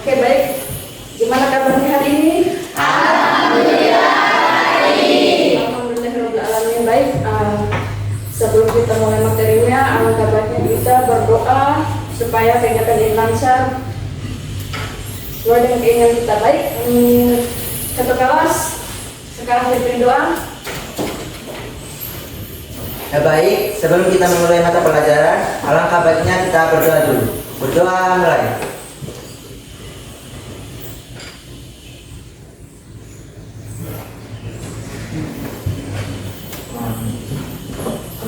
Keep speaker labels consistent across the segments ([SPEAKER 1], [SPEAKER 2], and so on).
[SPEAKER 1] Oke, baik. Gimana kabarnya hari ini?
[SPEAKER 2] Alhamdulillah baik.
[SPEAKER 1] Alhamdulillahirobbilalamin. Baik. Sebelum kita mulai materinya, alangkah baiknya kita berdoa supaya kegiatan ini lancar sesuai dengan keinginan kita. Baik. Satu kelas. Sekarang pimpin doa.
[SPEAKER 3] Ya baik, sebelum kita memulai mata pelajaran, alangkah baiknya kita berdoa dulu. Berdoa mulai.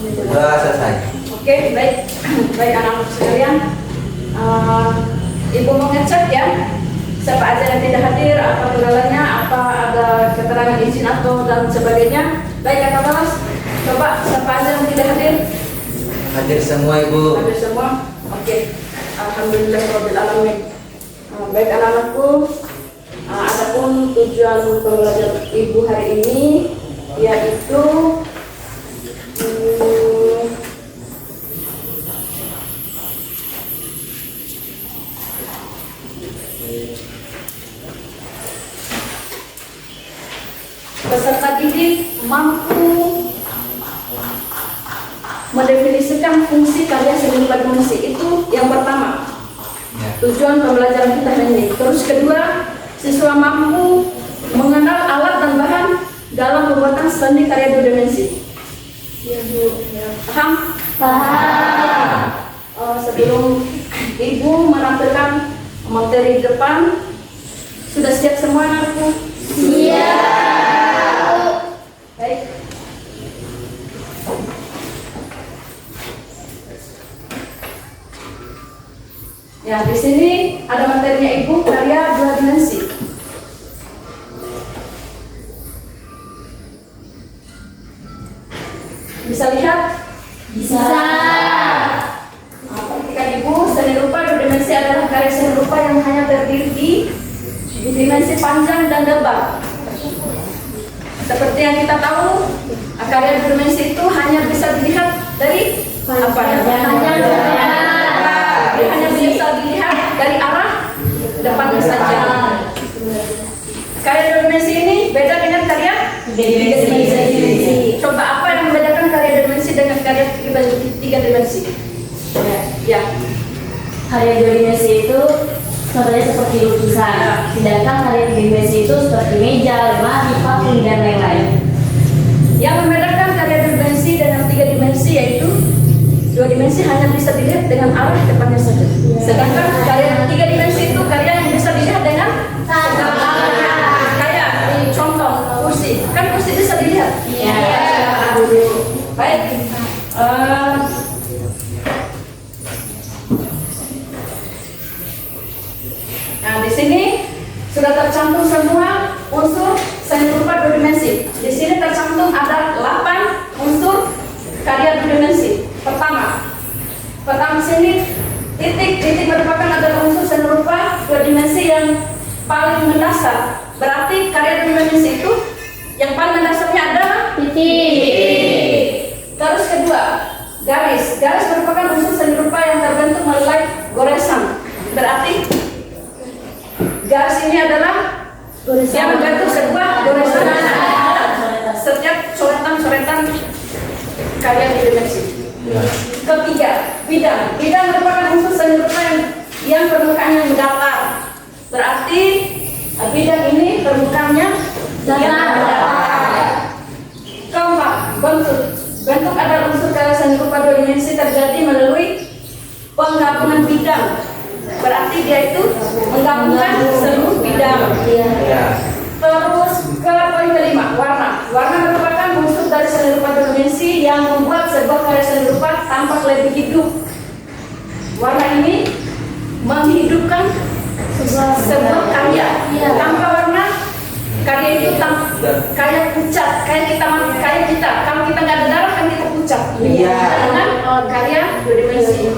[SPEAKER 3] Berdoa selesai.
[SPEAKER 1] Oke, baik. Baik anak-anak sekalian. Ibu mau ngecek ya. Siapa aja yang tidak hadir, apa kendalanya, apa ada keterangan izin atau dan sebagainya. Baik kakak kelas. Coba siapa aja yang tidak hadir?
[SPEAKER 3] Hadir semua Ibu.
[SPEAKER 1] Hadir semua. Oke. Alhamdulillahirobbilalamin. Baik anak-anakku. Adapun tujuan pembelajaran Ibu hari ini yaitu peserta didik mampu mendefinisikan fungsi karya seni rupa dimensi. Itu yang pertama, tujuan pembelajaran kita hari ini. Terus kedua, siswa mampu mengenal alat dan bahan dalam pembuatan seni karya dua dimensi. Ya, Bu. Paham?
[SPEAKER 2] Paham.
[SPEAKER 1] Sebelum Ibu menampilkan materi di depan, sudah siap semua anakku?
[SPEAKER 2] Siap.
[SPEAKER 1] Baik. Ya, di sini ada materinya Ibu, karya dua dimensi. Bisa lihat?
[SPEAKER 2] Bisa.
[SPEAKER 1] Perhatikan Ibu, seni rupa dua dimensi adalah karya seni rupa yang hanya terdiri di dimensi panjang dan lebar. Seperti yang kita tahu, karya dua dimensi itu hanya bisa dilihat dari apa?
[SPEAKER 2] Panjang dan lebar.
[SPEAKER 1] Dia hanya bisa dilihat dari arah depannya saja. Karya dua dimensi ini beda dengan karya tiga dimensi. Coba apa yang membedakan karya dua dimensi dengan karya tiga dimensi? Ya.
[SPEAKER 2] Karya dua dimensi itu contohnya seperti lukisan, sedangkan karya tiga dimensi itu seperti meja, lemari, patung, dan lain-lain.
[SPEAKER 1] Yang membedakan karya dua dimensi dengan tiga dimensi yaitu dua dimensi hanya bisa dilihat dengan arah depannya saja. Sedangkan karya tiga dimensi itu karya yang bisa dilihat dengan kayak contoh kursi, kan kursi bisa dilihat.
[SPEAKER 2] Iya.
[SPEAKER 1] Baik. Nah, di sini sudah tercantum semua unsur seni rupa dua dimensi. Di sini tercantum ada 8 unsur karya dua dimensi. Pertama sini titik merupakan adalah unsur seni rupa dua dimensi yang paling mendasar. Berarti karya dua dimensi itu yang paling mendasarnya adalah
[SPEAKER 2] Titik.
[SPEAKER 1] Terus kedua, garis merupakan unsur seni rupa yang terbentuk melalui goresan. Berarti garis ini adalah yang membentuk sebuah goresan. Setiap coretan karya dua dimensi. Ketiga, bidang merupakan unsur seni rupa yang permukaannya datar. Berarti bidang ini permukaannya datar. Keempat, bentuk adalah unsur karya seni rupa dua dimensi terjadi melalui penggabungan bidang. Berarti dia itu menggabungkan seluruh bidang. Terus ke poin kelima, warna merupakan unsur dari seni rupa dua dimensi yang membuat sebuah karya seni rupa tampak lebih hidup. Warna ini menghidupkan sebuah karya. Tanpa warna, karya itu kayak pucat, kayak kita. Kalau kita nggak ada darah kan kita pucat. Dengan karya dua dimensi.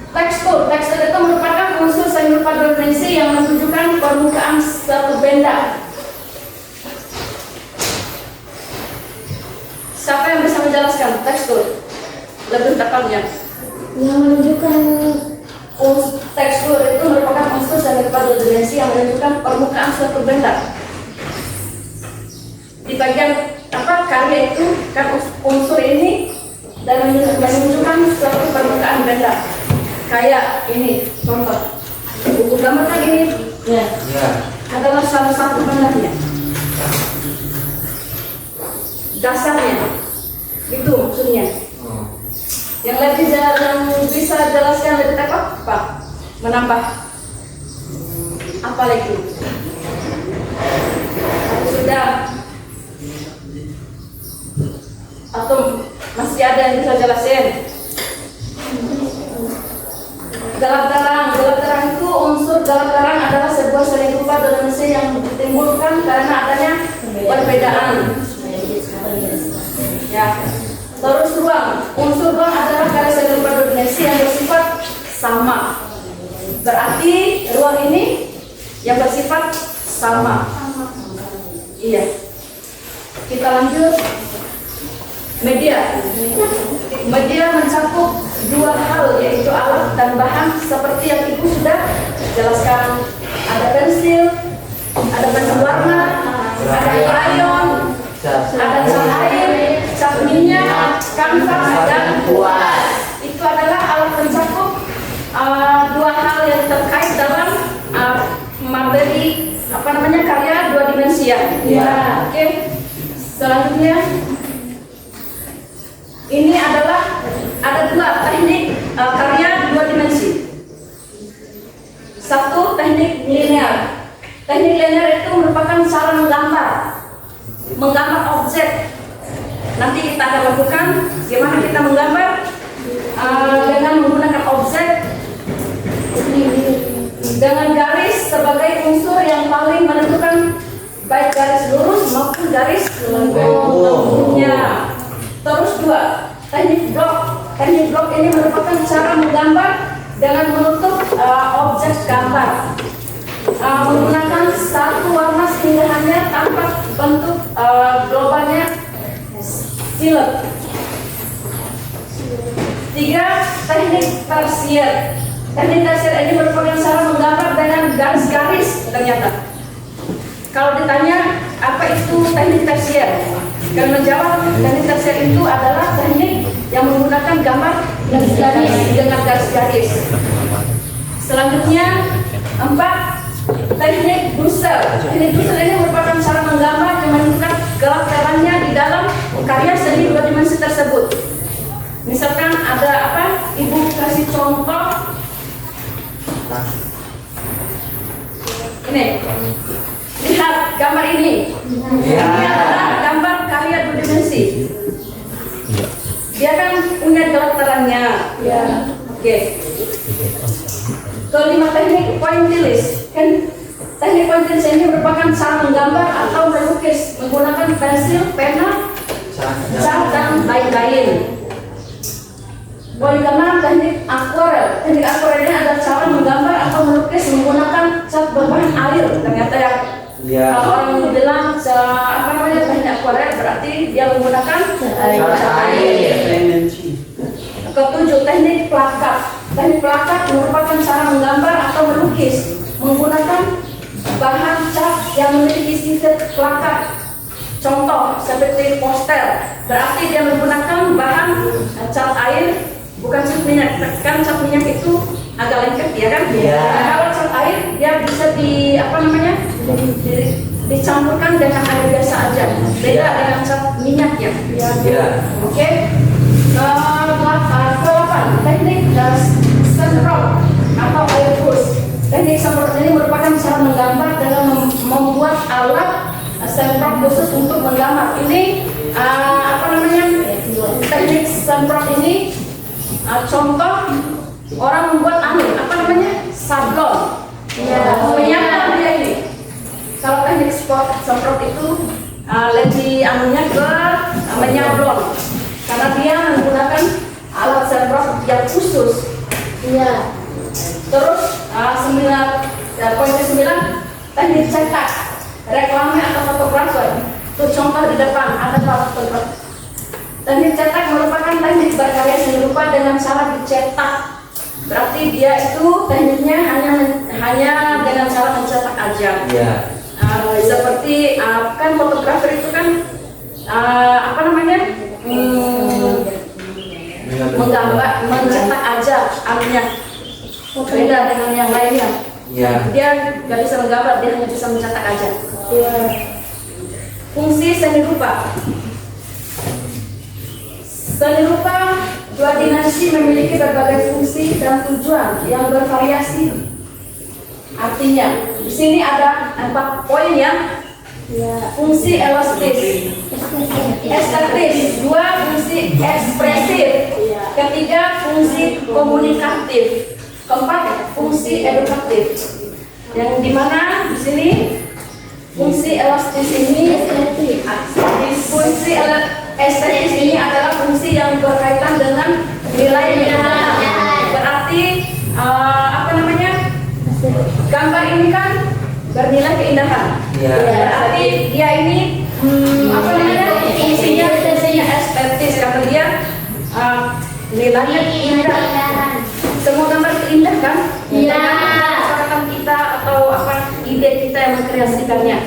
[SPEAKER 1] Tekstur itu merupakan unsur seni rupa dua dimensi yang menunjukkan permukaan suatu benda. Siapa yang bisa menjelaskan tekstur lebih tepatnya?
[SPEAKER 2] Yang menunjukkan
[SPEAKER 1] Tekstur itu merupakan unsur seni suatu benda. Di bagian karya itu kan unsur ini dan menunjukkan suatu permukaan benda. Kayak ini contoh, buku gambar kan ini
[SPEAKER 2] Ya.
[SPEAKER 1] adalah salah satu bendanya. Dasarnya itu maksudnya. Yang lebih yang bisa jelaskan lebih tepat apa? Menambah apa lagi? Sudah atau masih ada yang bisa jelasin? Galak terang itu unsur galak terang adalah sebuah seni rupa dan mesin yang ditimbulkan karena adanya perbedaan. Ya. Terus ruang, unsur ruang adalah karya seni rupa dimensi yang bersifat sama. Berarti ruang ini yang bersifat sama. Iya. Kita lanjut. Media. Media mencakup dua hal, yaitu alat dan bahan seperti yang Ibu sudah jelaskan. Ada pensil, ada pensil warna, ada krayon, ada cat air, cat minyak, kanvas, dan kuas. Itu adalah alat pencakup dua hal yang terkait dalam materi karya dua dimensi ya. Oke. Selanjutnya ini adalah ada dua teknik karya dua dimensi. Satu teknik linear. Teknik linear itu merupakan cara menggambar objek. Nanti kita akan lakukan gimana kita menggambar dengan menggunakan objek dengan garis sebagai unsur yang paling menentukan baik garis lurus maupun garis lengkungnya. Terus dua, teknik blok. Teknik blok ini merupakan cara menggambar dengan menutup objek gambar menggunakan satu warna sehingga hanya tampak bentuk globalnya silep. Tiga, teknik tersier. Teknik tersier ini merupakan cara menggambar dengan garis-garis ternyata. Kalau ditanya apa itu teknik tersier, kalau menjawab teknik tersier itu adalah teknik yang menggunakan gambar garis-garis dengan garis-garis. Selanjutnya empat, teknik Dussel. Teknik Dussel ini merupakan cara menggambar yang menunjukkan gelap terangnya di dalam karya seni dua dimensi tersebut. Misalkan ada apa? Ibu kasih contoh. Ini. Lihat gambar ini. Ini adalah gambar karya dua dimensi. Dia kan punya gelap terangnya. Ya. Oke. Kelima, teknik pointillis. Kan teknik pointillis ini merupakan cara menggambar atau melukis menggunakan pensil, pena, cat, dan lain-lain. Poin keenam, teknik akuarel. Teknik akuarel ini adalah cara menggambar atau melukis menggunakan cat berbahan air. Ternyata kalau orang bilang teknik akuarel berarti dia menggunakan cat air. Ketujuh, teknik plakat. Teknik plakat merupakan cara menggambar atau melukis menggunakan bahan cat yang memiliki sifat plakat. Contoh seperti poster, berarti dia menggunakan bahan cat air, bukan cat minyak. Kan cat minyak itu agak lengket ya kan? Nah, kalau cat air dia bisa dicampurkan dengan air biasa aja. Beda dengan cat minyak ya. Oke. Ke-8, teknik semprot atau air brush. Teknik semprot ini merupakan cara menggambar dengan membuat alat semprot khusus untuk menggambar. Ini teknik semprot ini contoh orang membuat sablon. Menyablon dia ini. Kalau teknik semprot itu lebih ke menyablon. Karena dia menggunakan alat semprot yang khusus. Iya. Terus poin ke-9, teknik cetak, reklame atau fotografer. Itu contoh di depan ada fotografer. Teknik cetak merupakan teknik berkarya seni rupa dengan cara dicetak. Berarti dia itu tekniknya hanya dengan cara mencetak aja. Iya. Seperti kan fotografer itu kan apa namanya menggambar, mencetak aja artinya beda dengan yang lainnya.
[SPEAKER 3] Ya.
[SPEAKER 1] Dia nggak bisa menggambar, dia hanya bisa mencetak aja. Fungsi seni rupa. Seni rupa dua dimensi memiliki berbagai fungsi dan tujuan yang bervariasi. Artinya, di sini ada 4 poin ya. Fungsi elastis, estetis, 2 fungsi ekspresif, 3 fungsi komunikatif, 4 fungsi edukatif. Yang dimana di sini fungsi elastis ini, fungsi estetis ini adalah fungsi yang berkaitan dengan nilai-nilai. Berarti apa namanya? Gambar ini kan bernilai keindahan. Berarti dia ini apa namanya? Fungsinya estetis karena dia nilainya indah. Semua gambar indah kan? Masyarakat kita atau apa ide kita yang mengkreasikannya.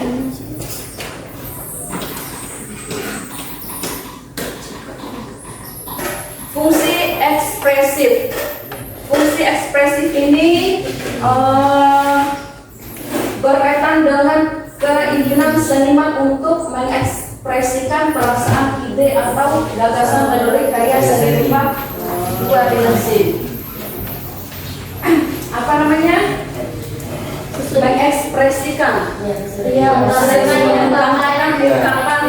[SPEAKER 1] Fungsi ekspresif. Fungsi ekspresif ini berkaitan dengan keinginan seniman untuk mengekspresikan perasaan, ide atau gagasan melalui karya seni rupa dua dimensi. Apa namanya? Mengekspresikan. Ya, menggambarkan ungkapan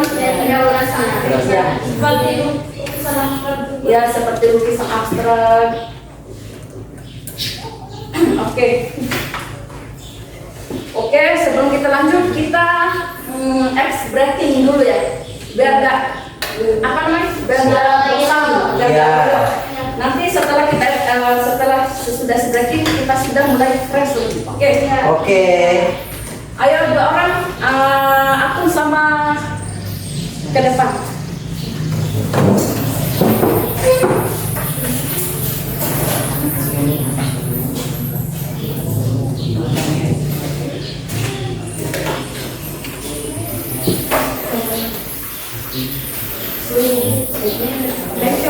[SPEAKER 1] ya seperti lukisan abstrak. Oke, sebelum kita lanjut kita breaking dulu ya, biar nggak apa namanya, biar nggak bosan, biar nggak. Nanti setelah kita setelah sudah breaking kita sudah mulai fresh dulu. Oke. Ayo 2 orang, aku sama ke depan.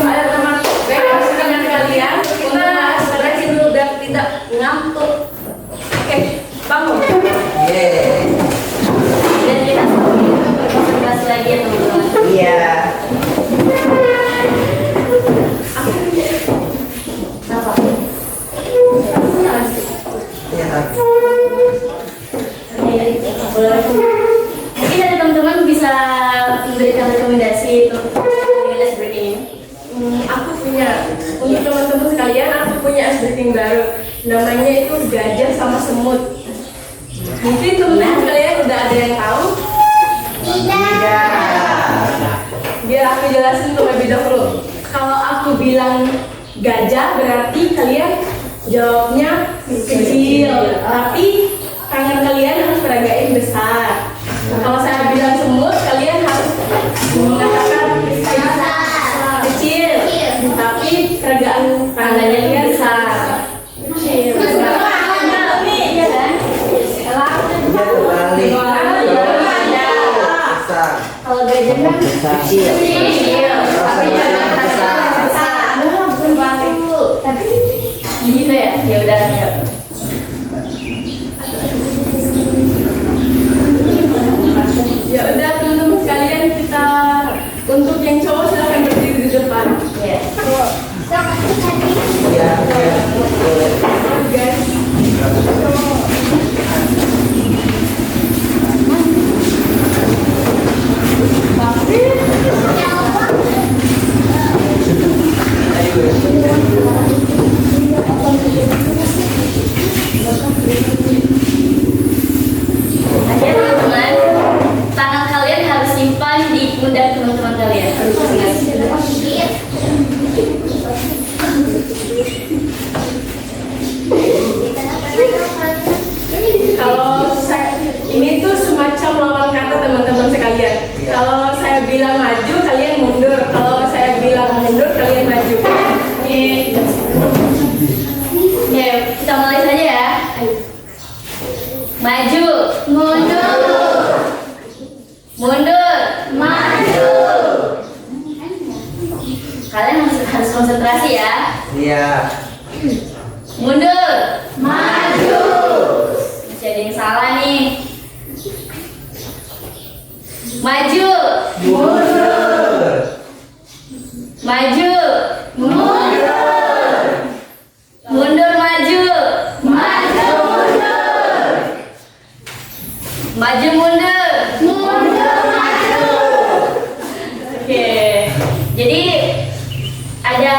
[SPEAKER 1] Ayo teman, sekalian kalian kita breaking dulu biar tidak ngantuk. Oke, bangun.
[SPEAKER 2] Dan kita berkonsentrasi lagi ya teman-teman.
[SPEAKER 3] Iya.
[SPEAKER 2] Mungkin dari teman-teman bisa memberikan rekomendasi untuk ice breaking ini.
[SPEAKER 4] Aku punya, untuk teman-teman sekalian, aku punya ice breaking baru. Namanya itu gajah sama semut. Mungkin teman-teman sekalian udah ada yang tahu? Biar aku jelasin terlebih dahulu. Kalau aku bilang gajah berarti kalian jawabnya kecil, tapi tangan kalian harus peragain besar. Kalau saya bilang semut, kalian harus mengatakan kecil, tapi peragaan tangannya kalian besar.
[SPEAKER 2] Kalau gajah kan
[SPEAKER 3] Kecil.
[SPEAKER 2] tapi jangan besar. Tapi gitu ya, ya udah.
[SPEAKER 4] Ya udah teman-teman sekalian, kita untuk yang cowok silahkan berdiri di depan.
[SPEAKER 2] Ya.
[SPEAKER 3] Iya.
[SPEAKER 4] Guys.
[SPEAKER 2] Oke teman-teman, tangan kalian harus simpan di pundak teman-teman kalian.
[SPEAKER 4] Kalau ini tuh semacam lawan kata teman-teman sekalian. Kalau saya bilang maju, kalian mundur. Kalau saya bilang mundur, kalian maju.
[SPEAKER 2] Oke, kita mulai saja ya. Maju, mundur, mundur, maju. Kalian harus konsentrasi ya.
[SPEAKER 3] Iya.
[SPEAKER 2] Mundur, maju. Masih ada yang salah nih. Maju,
[SPEAKER 3] Mundur.
[SPEAKER 2] maju, mundur, mundur, maju, maju, mundur, maju, mundur, mundur, maju. Oke, jadi ada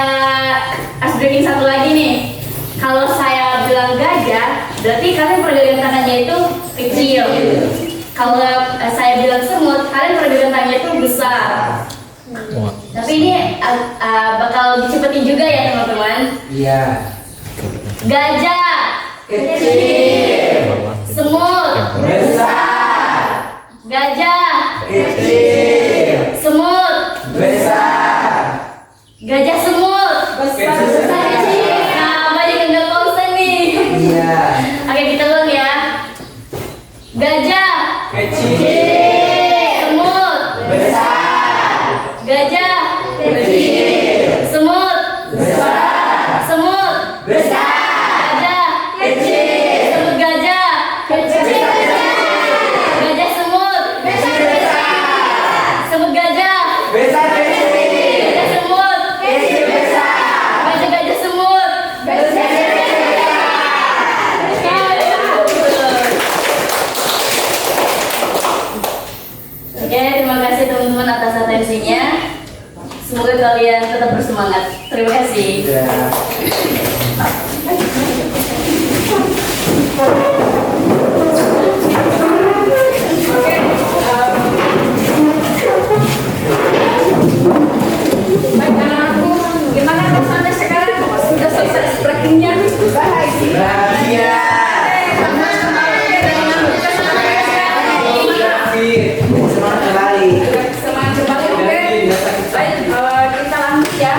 [SPEAKER 2] ice breaking satu lagi nih. Kalau saya bilang gajah, berarti kalian pergelangan tangannya itu kecil. Kalau saya bilang semut, kalian pergelangan tangannya itu besar. Tapi ini bakal dicepetin juga ya teman-teman.
[SPEAKER 3] Iya.
[SPEAKER 2] Gajah,
[SPEAKER 3] Kecil.
[SPEAKER 2] semut,
[SPEAKER 3] Besar.
[SPEAKER 2] gajah,
[SPEAKER 3] Kecil.
[SPEAKER 2] semut,
[SPEAKER 3] Besar.
[SPEAKER 2] gajah, semut, besar, kecil. Nah, banyak yang nggak konsen nih.
[SPEAKER 3] Iya.
[SPEAKER 2] Oke, kita ulang ya. Gajah,
[SPEAKER 3] Kecil.
[SPEAKER 2] semut,
[SPEAKER 3] Besar.
[SPEAKER 2] gajah,
[SPEAKER 3] Kecil.
[SPEAKER 2] semut,
[SPEAKER 3] Besar.
[SPEAKER 2] semut,
[SPEAKER 3] Besar.
[SPEAKER 2] gajah,
[SPEAKER 3] Kecil.
[SPEAKER 2] semut, gajah, gajah, semut, semut, gajah,
[SPEAKER 3] Besar. Kecil.
[SPEAKER 2] gajah, semut,
[SPEAKER 3] Kecil. Besar.
[SPEAKER 2] gajah, gajah, semut. Oke, terima kasih teman-teman atas atensinya. Semoga kalian tetap bersemangat. Terima kasih.
[SPEAKER 3] Iya.
[SPEAKER 1] Baik anak-anakku, gimana rasanya sekarang? Sudah selesai breakingnya?
[SPEAKER 3] Bahagia. Semangat kembali.
[SPEAKER 1] Semangat kembali, oke? Baik, kita lanjut ya.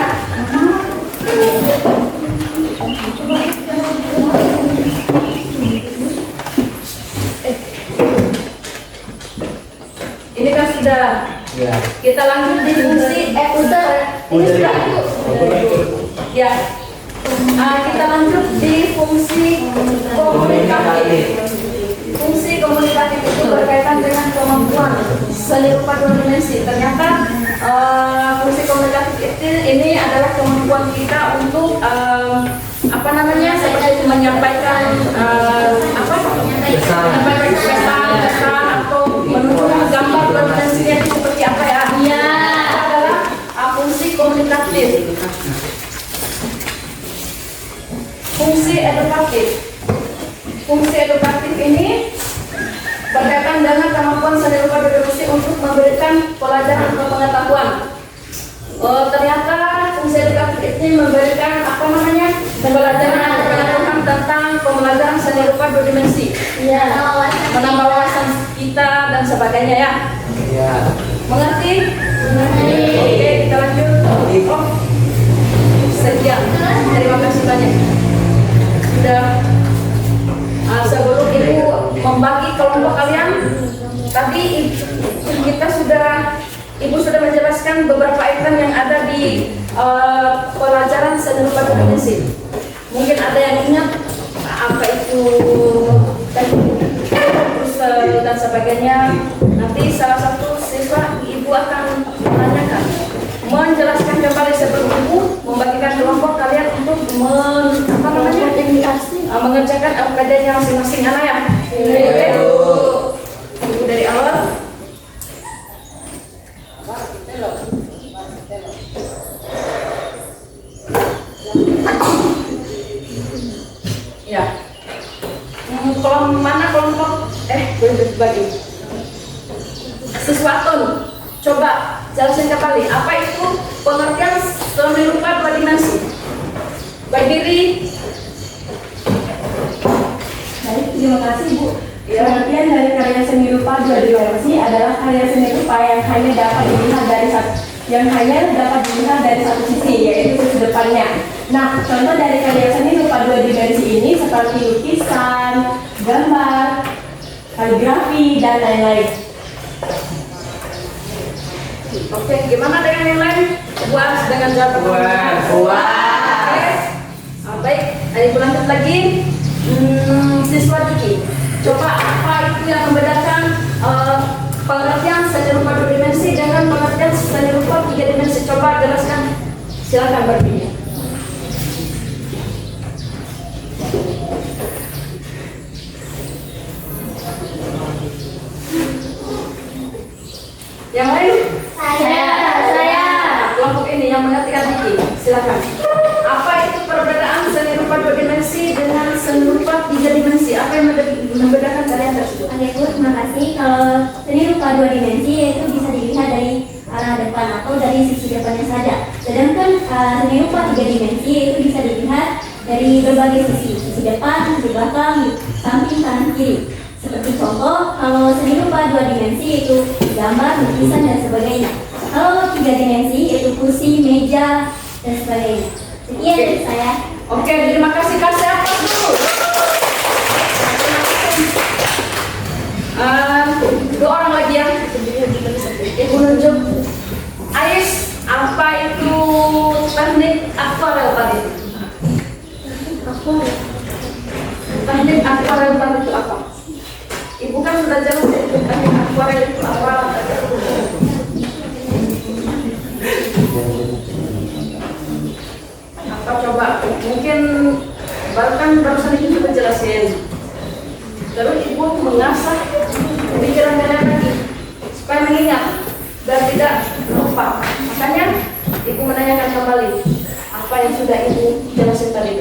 [SPEAKER 1] Ini kan sudah.
[SPEAKER 3] Iya.
[SPEAKER 1] Kita lanjut di fungsi udah. Ini sudah Bu. Ya. Kita lanjut di fungsi komunikatif. Fungsi komunikatif itu berkaitan dengan kemampuan seni rupa dua dimensi. Ternyata fungsi komunikatif ini adalah kemampuan kita untuk seperti menyampaikan menyampaikan pesan atau menunjukkan gambar dua dimensinya itu seperti apa ya?
[SPEAKER 2] Iya.
[SPEAKER 1] Itu adalah fungsi komunikatif. Fungsi edukatif. Fungsi edukatif ini berkaitan dengan kemampuan seni rupa dua dimensi untuk memberikan pelajaran atau pengetahuan. Ternyata fungsi edukatif ini memberikan pembelajaran atau pengetahuan tentang pembelajaran seni rupa dua dimensi.
[SPEAKER 2] Iya.
[SPEAKER 1] Menambah wawasan kita dan sebagainya ya.
[SPEAKER 3] Iya.
[SPEAKER 1] Mengerti?
[SPEAKER 2] Mengerti.
[SPEAKER 1] Oke, kita lanjut. Oh, sekian. Terima kasih banyak. Sudah sebelum ibu membagi kelompok kalian, tadi ibu sudah menjelaskan beberapa item yang ada di pelajaran seni rupa dua dimensi. Mungkin ada yang ingat apa itu teknik dan sebagainya. Nanti salah satu siswa ibu akan menanyakan, menjelaskan kembali sebelum ibu membagikan kelompok kalian untuk mengerjakan LPD-nya masing-masing anak ya. Ibu dari awal. Ya. Kelompok boleh bagi. Siswatun, coba jelasin kembali apa itu pengertian seni rupa dua dimensi. Berdiri.
[SPEAKER 4] Baik, terima kasih Bu.
[SPEAKER 1] Ya.
[SPEAKER 4] Pengertian dari karya seni rupa dua dimensi adalah karya seni rupa yang hanya dapat dilihat dari satu sisi, yaitu sisi depannya. Nah, contoh dari karya seni rupa dua dimensi ini seperti lukisan, gambar, kaligrafi, dan lain-lain.
[SPEAKER 1] Oke, gimana dengan yang lain? Puas dengan jawaban? Oke. Baik, Ibu lanjut lagi. Siswa Diki, coba apa itu yang membedakan pengertian seni rupa dua dimensi dengan pengertian seni rupa tiga dimensi? Coba jelaskan. Silakan berpikir. Yang lain?
[SPEAKER 2] Saya.
[SPEAKER 1] Kelompok ini yang mengertikan Diki, silakan. Apa itu perbedaan seni rupa dua dimensi dengan seni rupa tiga dimensi? Apa yang membedakan kalian tersebut?
[SPEAKER 5] Oke Bu, terima kasih. Kalau seni rupa dua dimensi itu bisa dilihat dari arah depan atau dari sisi depannya saja. Sedangkan seni rupa tiga dimensi itu bisa dilihat dari berbagai sisi depan, sisi belakang, samping, kanan, kiri. Seperti contoh, kalau seni rupa dua dimensi itu gambar, lukisan, dan sebagainya. Kalau tiga dimensi itu kursi, meja, dan sebagainya. Sekian dari saya.
[SPEAKER 1] Oke, terima kasih. Kasih apa dulu? Dua orang lagi yang Ibu nunjuk. Ais, apa itu teknik akvarel tadi? Teknik akvarel tadi itu apa? Ibu kan sudah jelas teknik akvarel itu apa? Apa coba? Mungkin barusan itu coba jelasin. Terus ibu mengasah pikiran kalian lagi supaya mengingat dan tidak lupa. Makanya ibu menanyakan kembali apa yang sudah ibu jelasin tadi.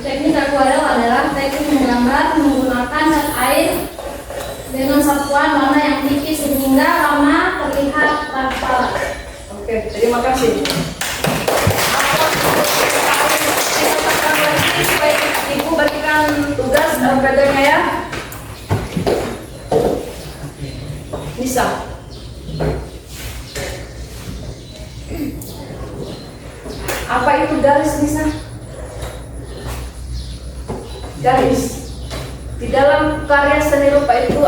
[SPEAKER 5] Teknik akuarel adalah teknik menggambar menggunakan cat air dengan satuan warna yang tipis sehingga warna terlihat transparan.
[SPEAKER 1] Oke, terima kasih. Supaya ibu bagikan tugas LPD-nya ya. Bisa. Apa itu garis, Nisa? Garis. Di dalam karya seni rupa itu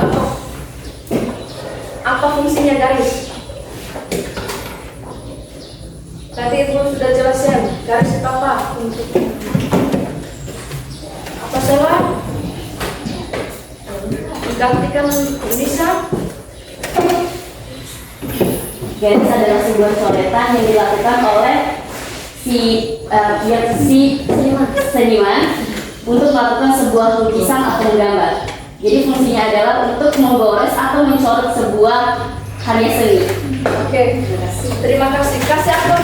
[SPEAKER 1] apa fungsinya garis? Tadi ibu sudah jelaskan garis itu apa? Apa salah? Gantikan bisa?
[SPEAKER 2] Garis adalah sebuah coretan yang dilakukan oleh si seniman untuk melakukan sebuah lukisan atau menggambar. Jadi fungsinya adalah untuk menggores atau mencoret sebuah karya seni.
[SPEAKER 1] Oke, terima kasih. Kasih apa?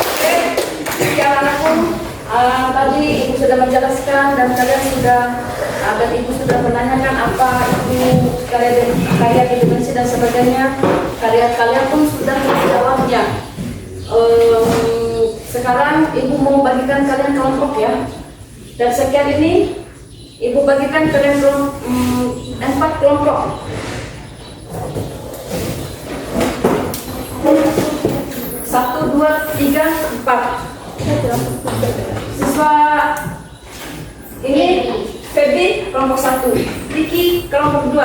[SPEAKER 1] Oke, sekian anakku. Tadi ibu sudah menjelaskan dan kalian sudah dan ibu sudah menanyakan apa itu karya dimensi dan sebagainya. Karya kalian pun sudah menjawabnya. Sekarang ibu mau bagikan kalian kelompok ya. Dan sekian ini ibu bagikan kalian 4 kelompok. 1, 2, 3, 4. Siswa ini Feby kelompok 1, Vicky kelompok 2,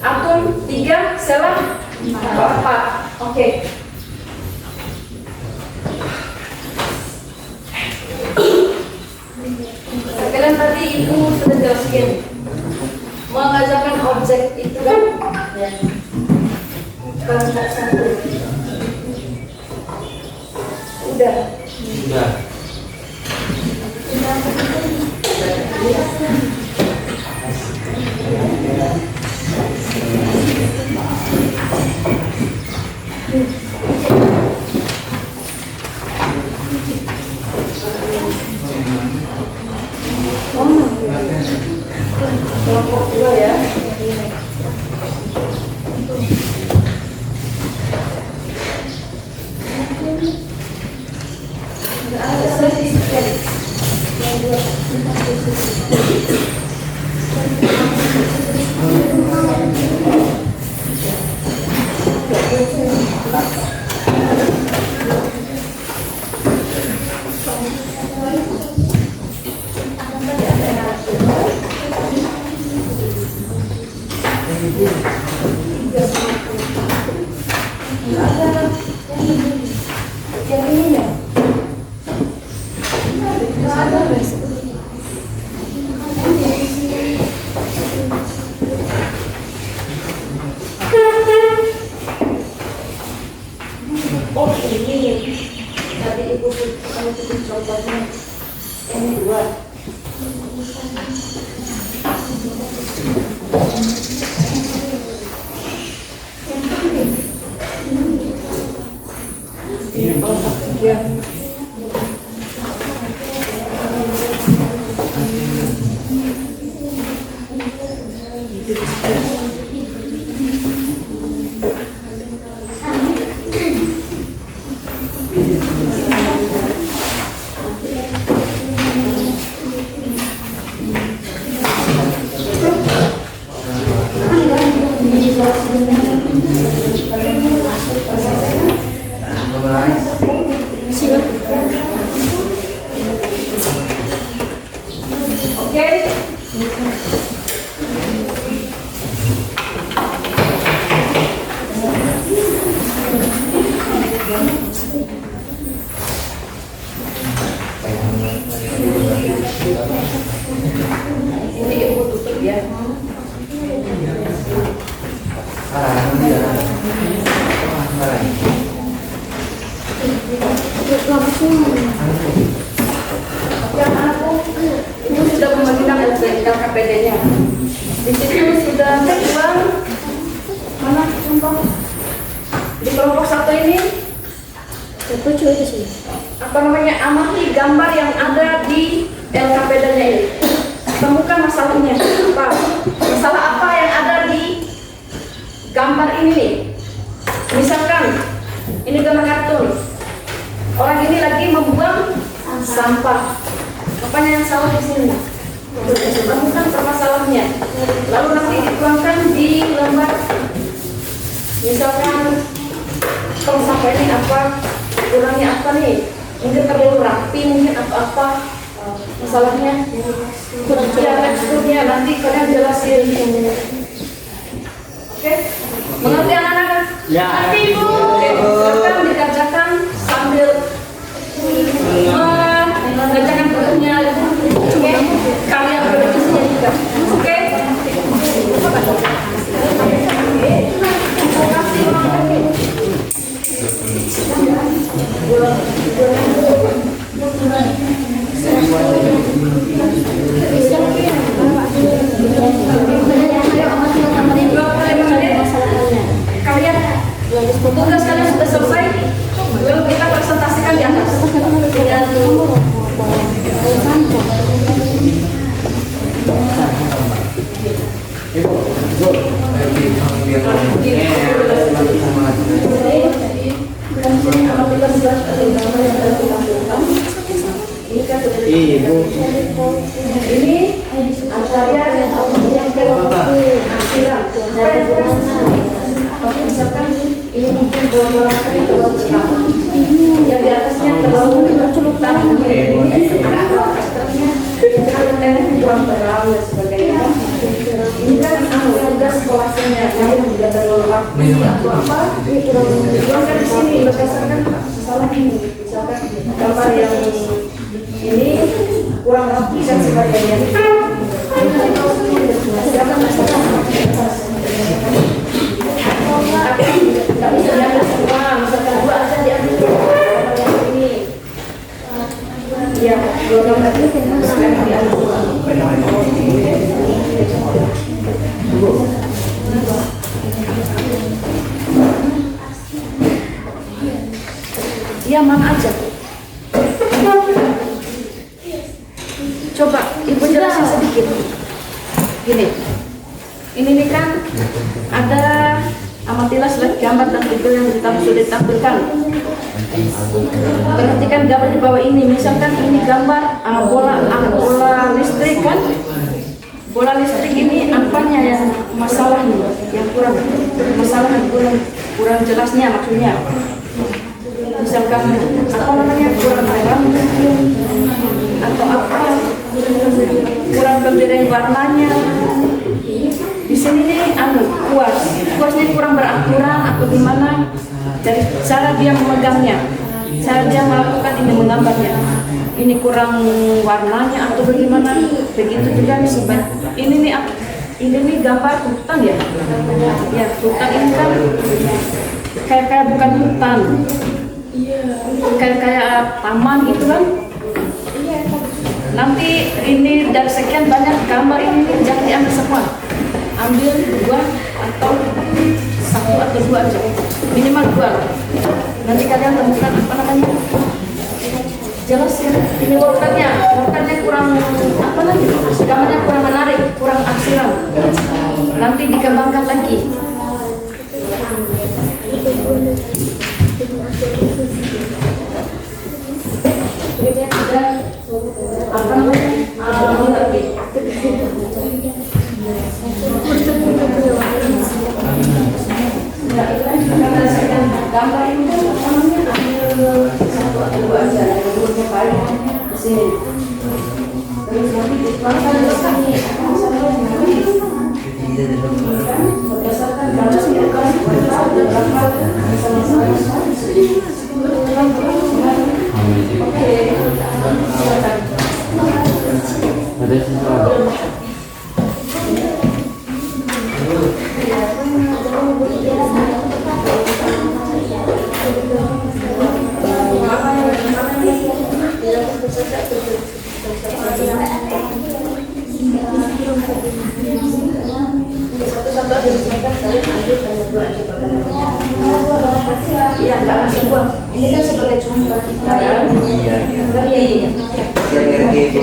[SPEAKER 1] Atun 3, Sela 4. Oke. Kalian tadi ibu sudah jelaskan mengajarkan objek itu kan? Kelompok 1. Udah. Kelompok 2 ya. ibu kalau bikin contohnya ini dua. Ya. Oke. Ini ibu tutup ya. Yang aku itu sudah membagikan LKPD-nya. Di situ sudah terjual mana contoh di kelompok satu ini. Apa namanya, amati gambar yang ada di LKPD-nya ini. Temukan masalahnya apa? Masalah apa yang ada di gambar ini nih? Misalkan ini gambar kartun. Orang ini lagi membuang sampah. Apanya yang salah di sini? Temukan permasalahannya. Lalu nanti dituangkan di lembar. Misalkan kalau sampah ini apa? Kurangnya apa nih? Mungkin terlalu rapi, mungkin apa-apa masalahnya. Ya, teksturnya nanti kalian jelasin. Oke? Mengerti anak-anak?
[SPEAKER 3] Ya.
[SPEAKER 1] Nanti ibu. Oke, silakan dikerjakan sambil mengerjakan bentuknya. Oke? Kalian berdiskusinya juga. Oke? Terima kasih. Kalian tugas kalian sudah selesai, lalu kita presentasikan di atas. Ini antara yang misalkan ini mungkin bola yang di atasnya terlalu celupan, ini kurang terlalu dan sebagainya. Ini kan tugas sekolahnya yang juga terlalu apa? Tuangkan di sini berdasarkan masalah ini. Misalkan gambar yang ini kurang rapi dan sebagainya. Silakan tapi nggak bisa diambil semua, misalkan dua aja diambil yang ini. Ya, dua gambar itu sekarang diambil. Ya, mana aja. Coba ibu jelasin sedikit. Gini, ini nih kan ada amatilah slide gambar dan video yang sudah ditampilkan. Perhatikan gambar di bawah ini. Misalkan ini gambar bola listrik kan? Bola listrik ini apanya yang masalah yang kurang jelasnya maksudnya. Misalkan apa namanya, kurang terang atau apa, kurang pemberian warnanya. Di sini nih kuasnya kurang beraturan atau gimana, dari cara dia memegangnya, cara dia melakukan ini, menggambarnya, ini kurang warnanya atau bagaimana. Begitu juga nih ini nih gambar hutan ya, hutan ini kan kayak bukan hutan. kayak taman gitu kan. Nanti ini dari sekian banyak gambar ini jangan diambil semua, ambil 2 atau 1 atau 2 aja, minimal 2 lah. Nanti kalian temukan apa namanya, jelas ya, ini workcard-nya kurang apa lagi, gambarnya kurang menarik, kurang arsiran, nanti dikembangkan lagi. Apa namanya? Gambar ini kan namanya ambil 1 atau 2 aja, yang kali di sini. Terus nanti dikeluarkan ke sini, berdasarkan batas iya, nggak langsung buang. Ini kan sebagai contoh.
[SPEAKER 3] Iya.
[SPEAKER 1] Iya.
[SPEAKER 3] Kira-kira gitu.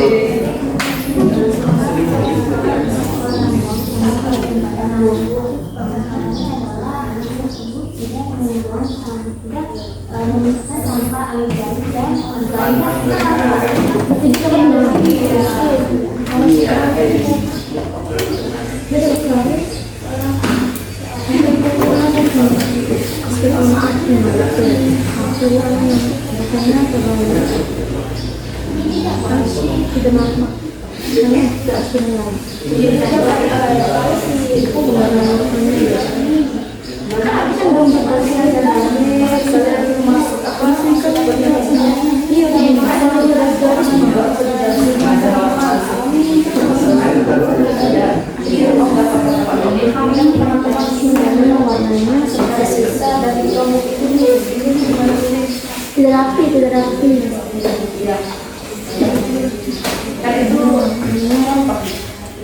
[SPEAKER 5] Tidak rapi.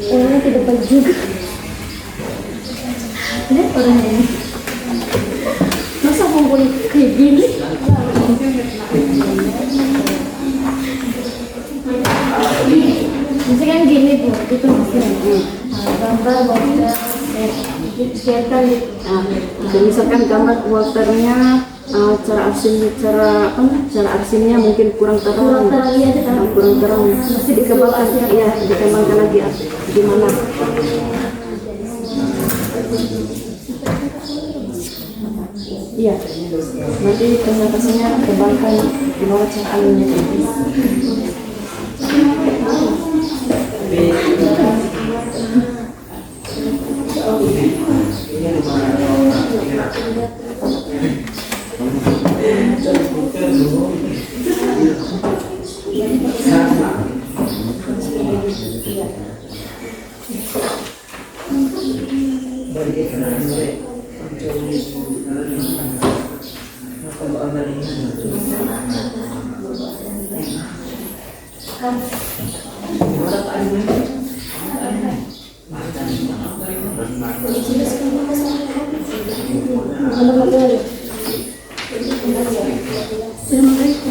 [SPEAKER 5] Orangnya tidak baik juga. Lihat orangnya ini. Masa kumpulin kayak gini? Misalkan gini Bu, itu maksudnya gambar Walter, kita
[SPEAKER 1] Misalkan gambar Walternya, cara arsinya mungkin kurang terang, kurang terang. Mesti dikembangkan, ya dikembangkan lagi gimana? Iya, nanti presentasinya kembangkan gimana caranya.
[SPEAKER 3] Terima kasih.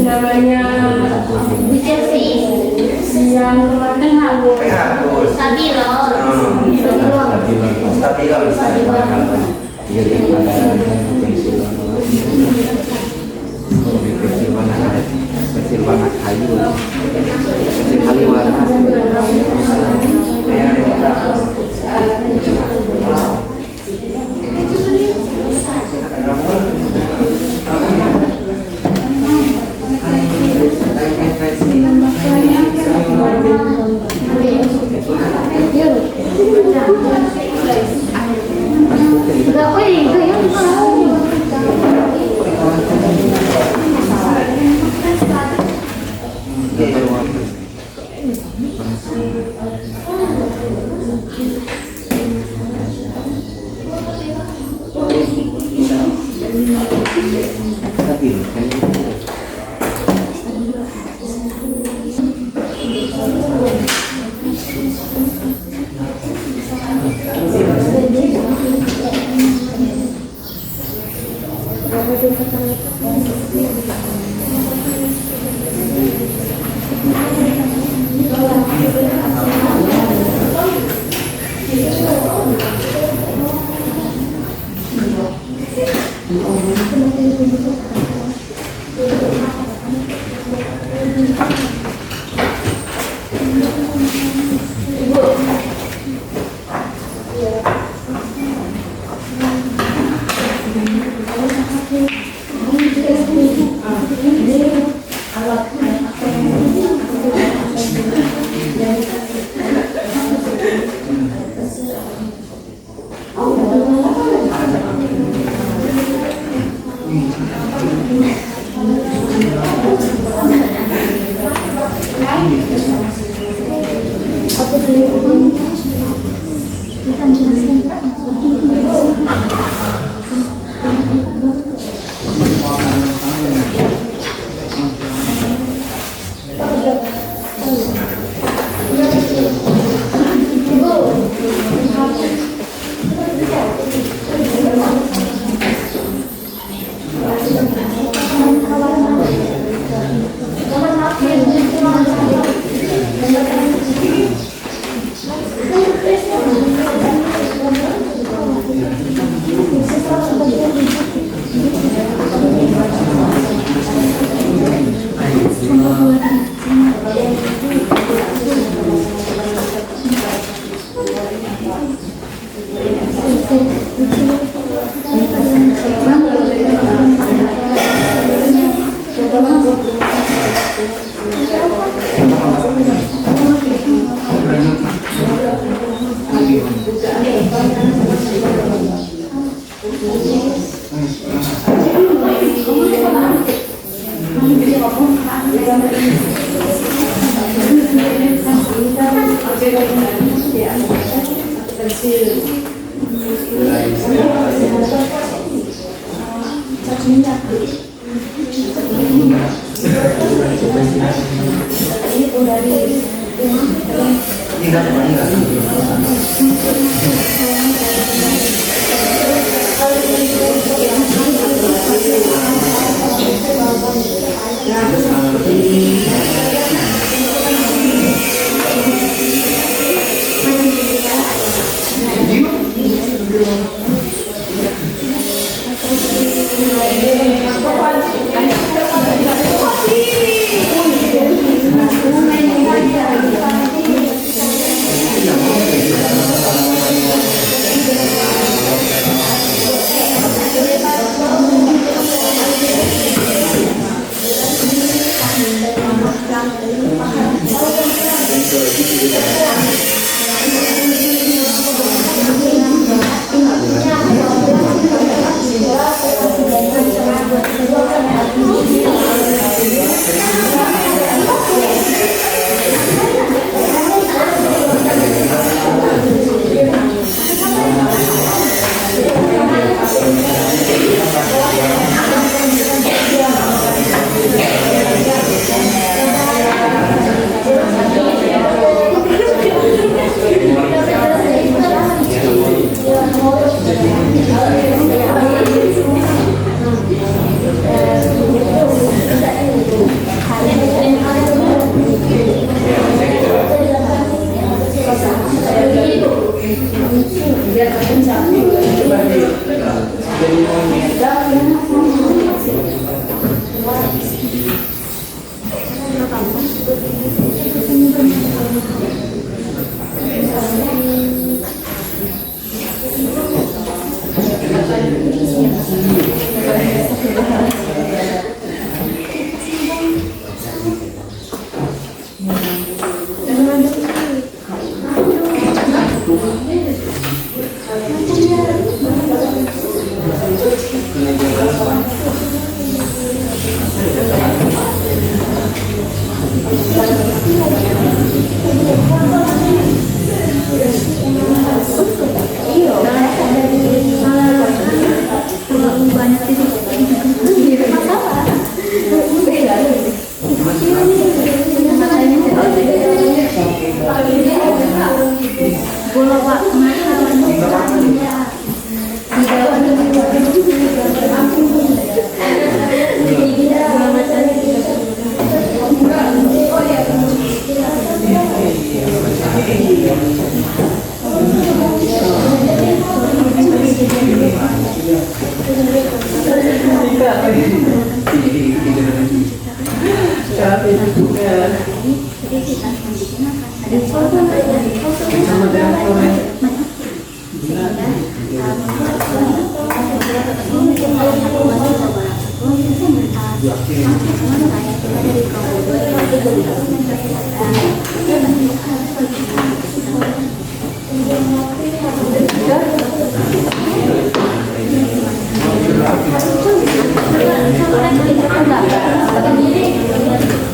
[SPEAKER 4] Namanya yang
[SPEAKER 3] Penghapus.
[SPEAKER 2] Stabilo.
[SPEAKER 3] Stabilo.
[SPEAKER 6] Pensil warna kayu, pensil kayu warna.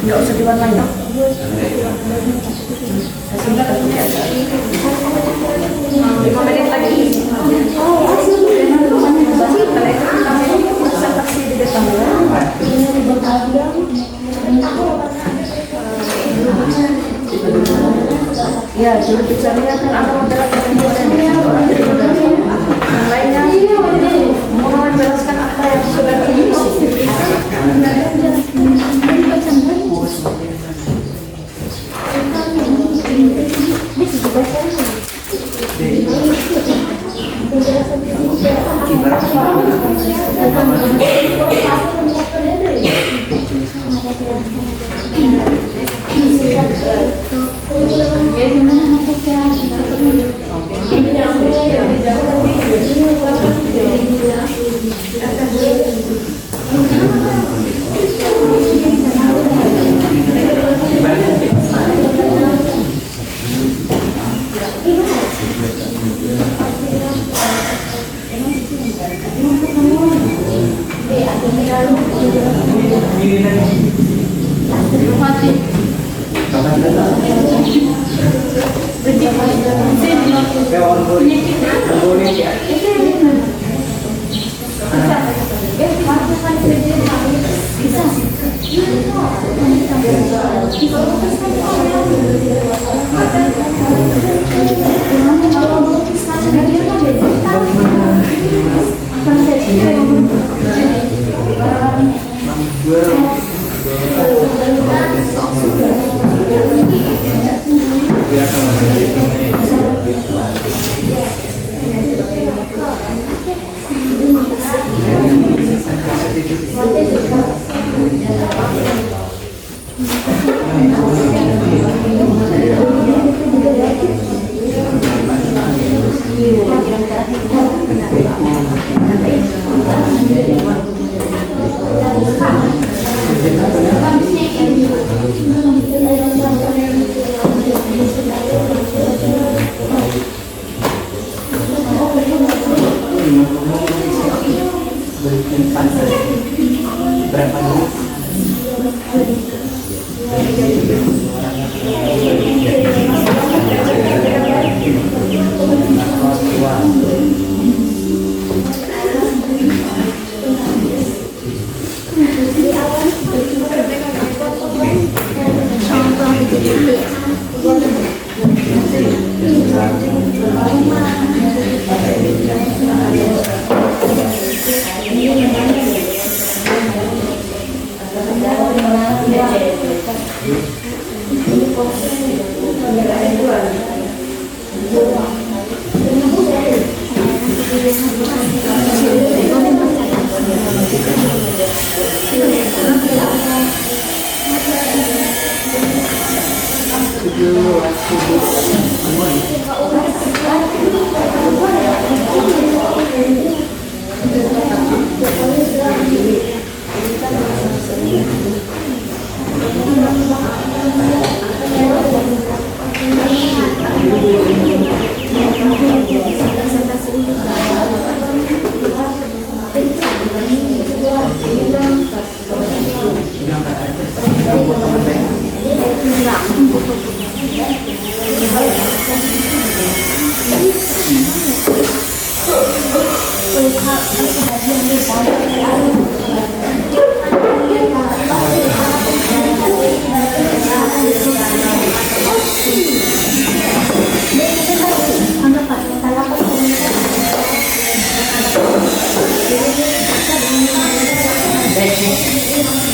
[SPEAKER 1] Nggak usah diwarnain. Lima menit lagi. Ya, juru bicaranya kan ada moderator yang lainnya mau menjelaskan apa yang sudah diisi.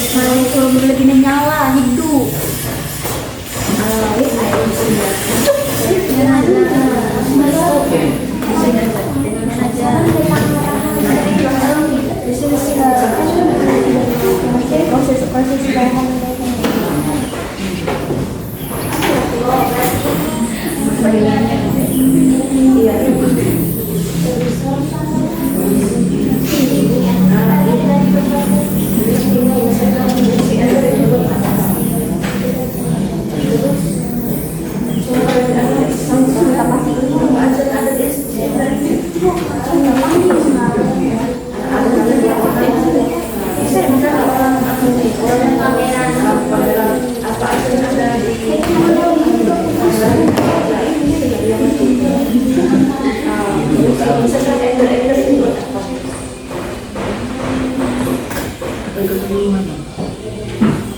[SPEAKER 5] Kalau lebih menyala hidup.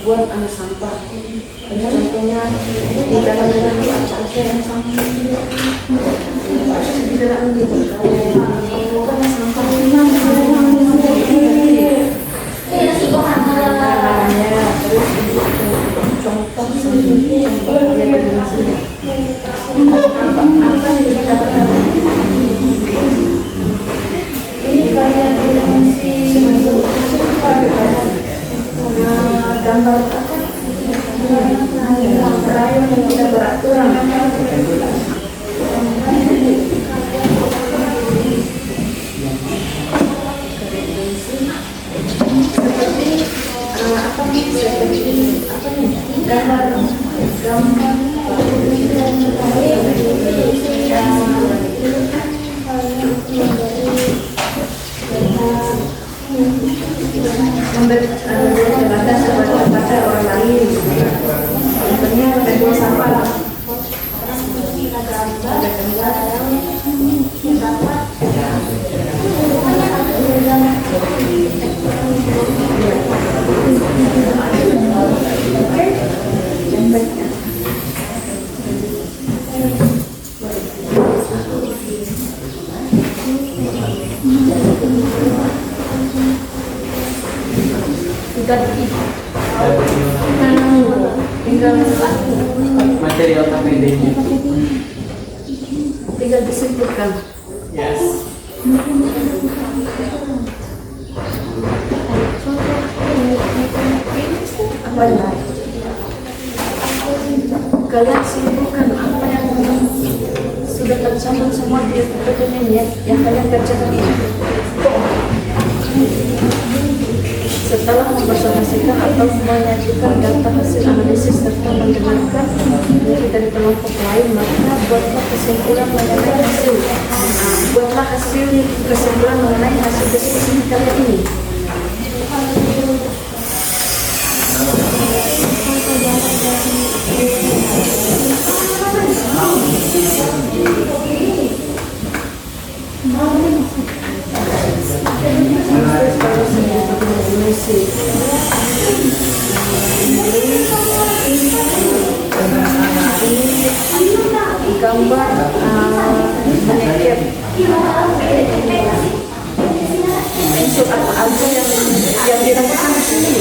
[SPEAKER 1] Buat anak sampah. Contohnya di dalam yang sampah. Di dalam gitu. Kalau sampah contoh gambar rayon yang tidak beraturan. Batas kepada orang lain. Contohnya membuang sampah.
[SPEAKER 6] Material KPD-nya.
[SPEAKER 1] Tinggal disimpulkan.
[SPEAKER 6] Yes.
[SPEAKER 1] Apa yang kalian simpulkan apa yang sudah tercantum semua di dokumennya yang kalian kerjakan ini. Setelah mempersonasikan atau menyajikan data hasil analisis serta mendengarkan dari kelompok lain, maka buatlah kesimpulan mengenai hasil. Buatlah kesimpulan mengenai hasil diskusi kalian ini. Gambar menyekep unsur apa aja yang dirasakan di sini.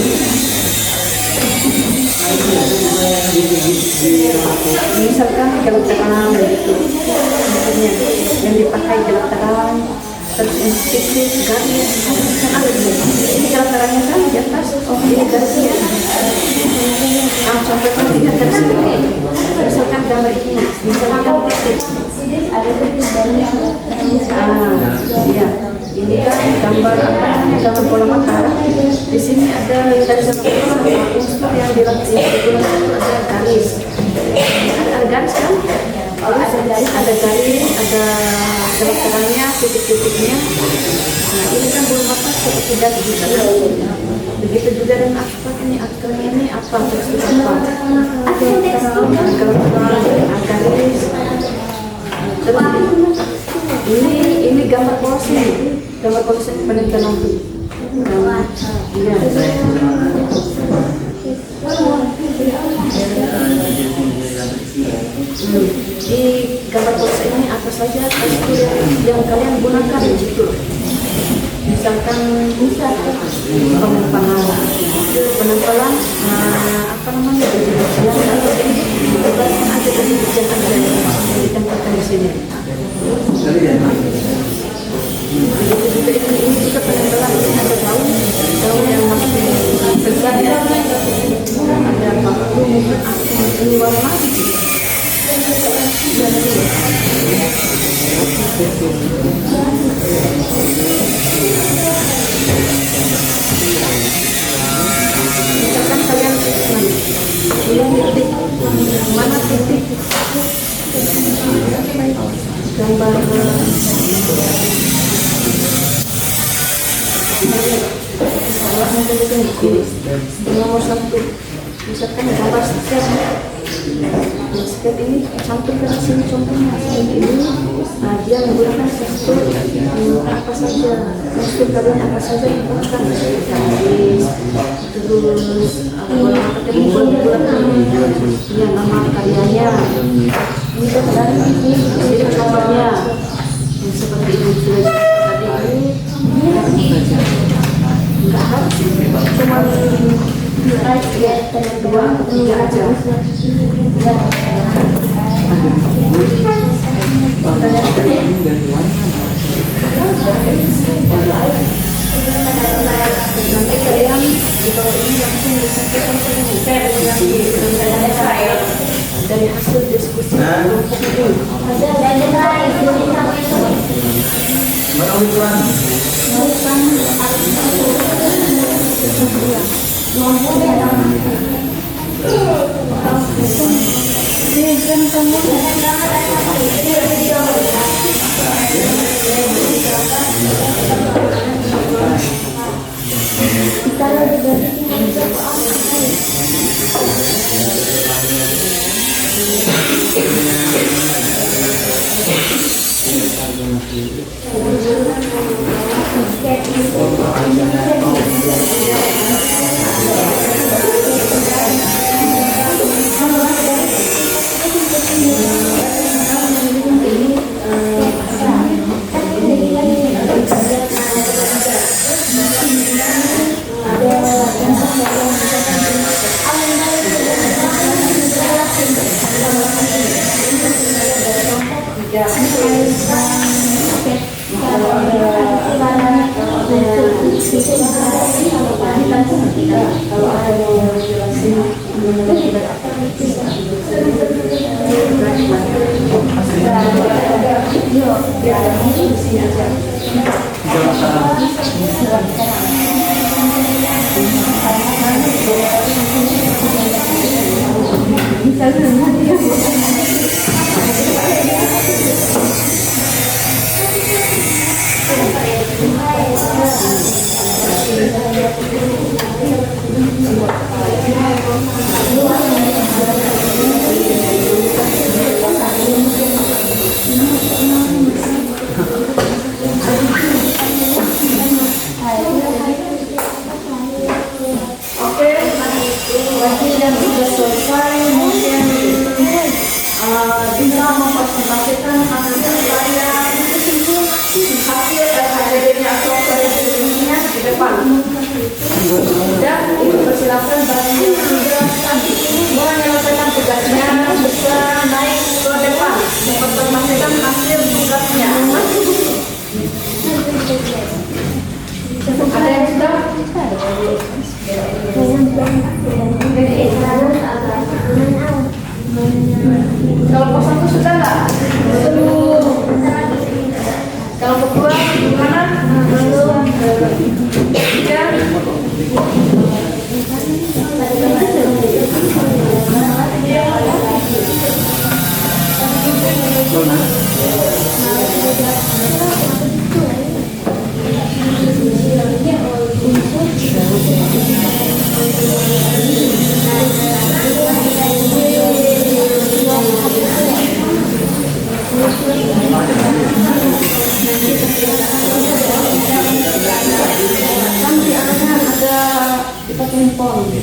[SPEAKER 1] Misalkan gelap terang gitu, misalnya yang dipakai gelap terang, terus titik garis kan ada di sini. Ini gelap terangnya kan di atas, oh ini garisnya. Contohnya lihat dari sini, misalkan gambar ini, misalkan ada ya. Ini kan gambar apa namanya, gambar bola mata. Di sini ada dari satu unsur yang digunakan itu ada garis. Ada garis kan? Ada garis, ada garis terangnya, titik-titiknya. Nah ini kan bola mata seperti garis juga. Begitu juga dengan aktor ini, aktornya ini apa? Terus apa? Garis. Terus ini gambar polos ini.
[SPEAKER 4] gambar konsep penelitian nanti. Iya. Di gambar konsep ini apa saja tekstur yang kalian gunakan di situ? Misalkan bisa penampalan apa namanya jalan atau ada kebijakan yang ditempatkan di sini. Ini juga penampalan ada daun yang masih segar ya, ada waktu ini warna. Misalkan kalian titik mana titik gambar nomor 1, misalkan gambar step ini cantumkan di sini contohnya seperti ini. Dia menggunakan tekstur apa saja, tekstur kalian apa saja yang bukan garis, terus warna ketika menggunakan ya nama karyanya. Ini kan dari ini contohnya seperti ini sudah tadi ini nggak harus cuma dua tiga aja. Nanti kalian di bawah ini langsung disampaikan dari hasil diskusi kelompok bisa mempresentasikan hasil karya hasil akademia atau karya di depan. Dan dipersilakan bagi yang sudah menyelesaikan tugasnya bisa naik ke depan mempresentasikan hasil tugasnya. Ada yang sudah? Kelompok satu sudah nggak? Kelompok dua gimana? Tiga. handphone.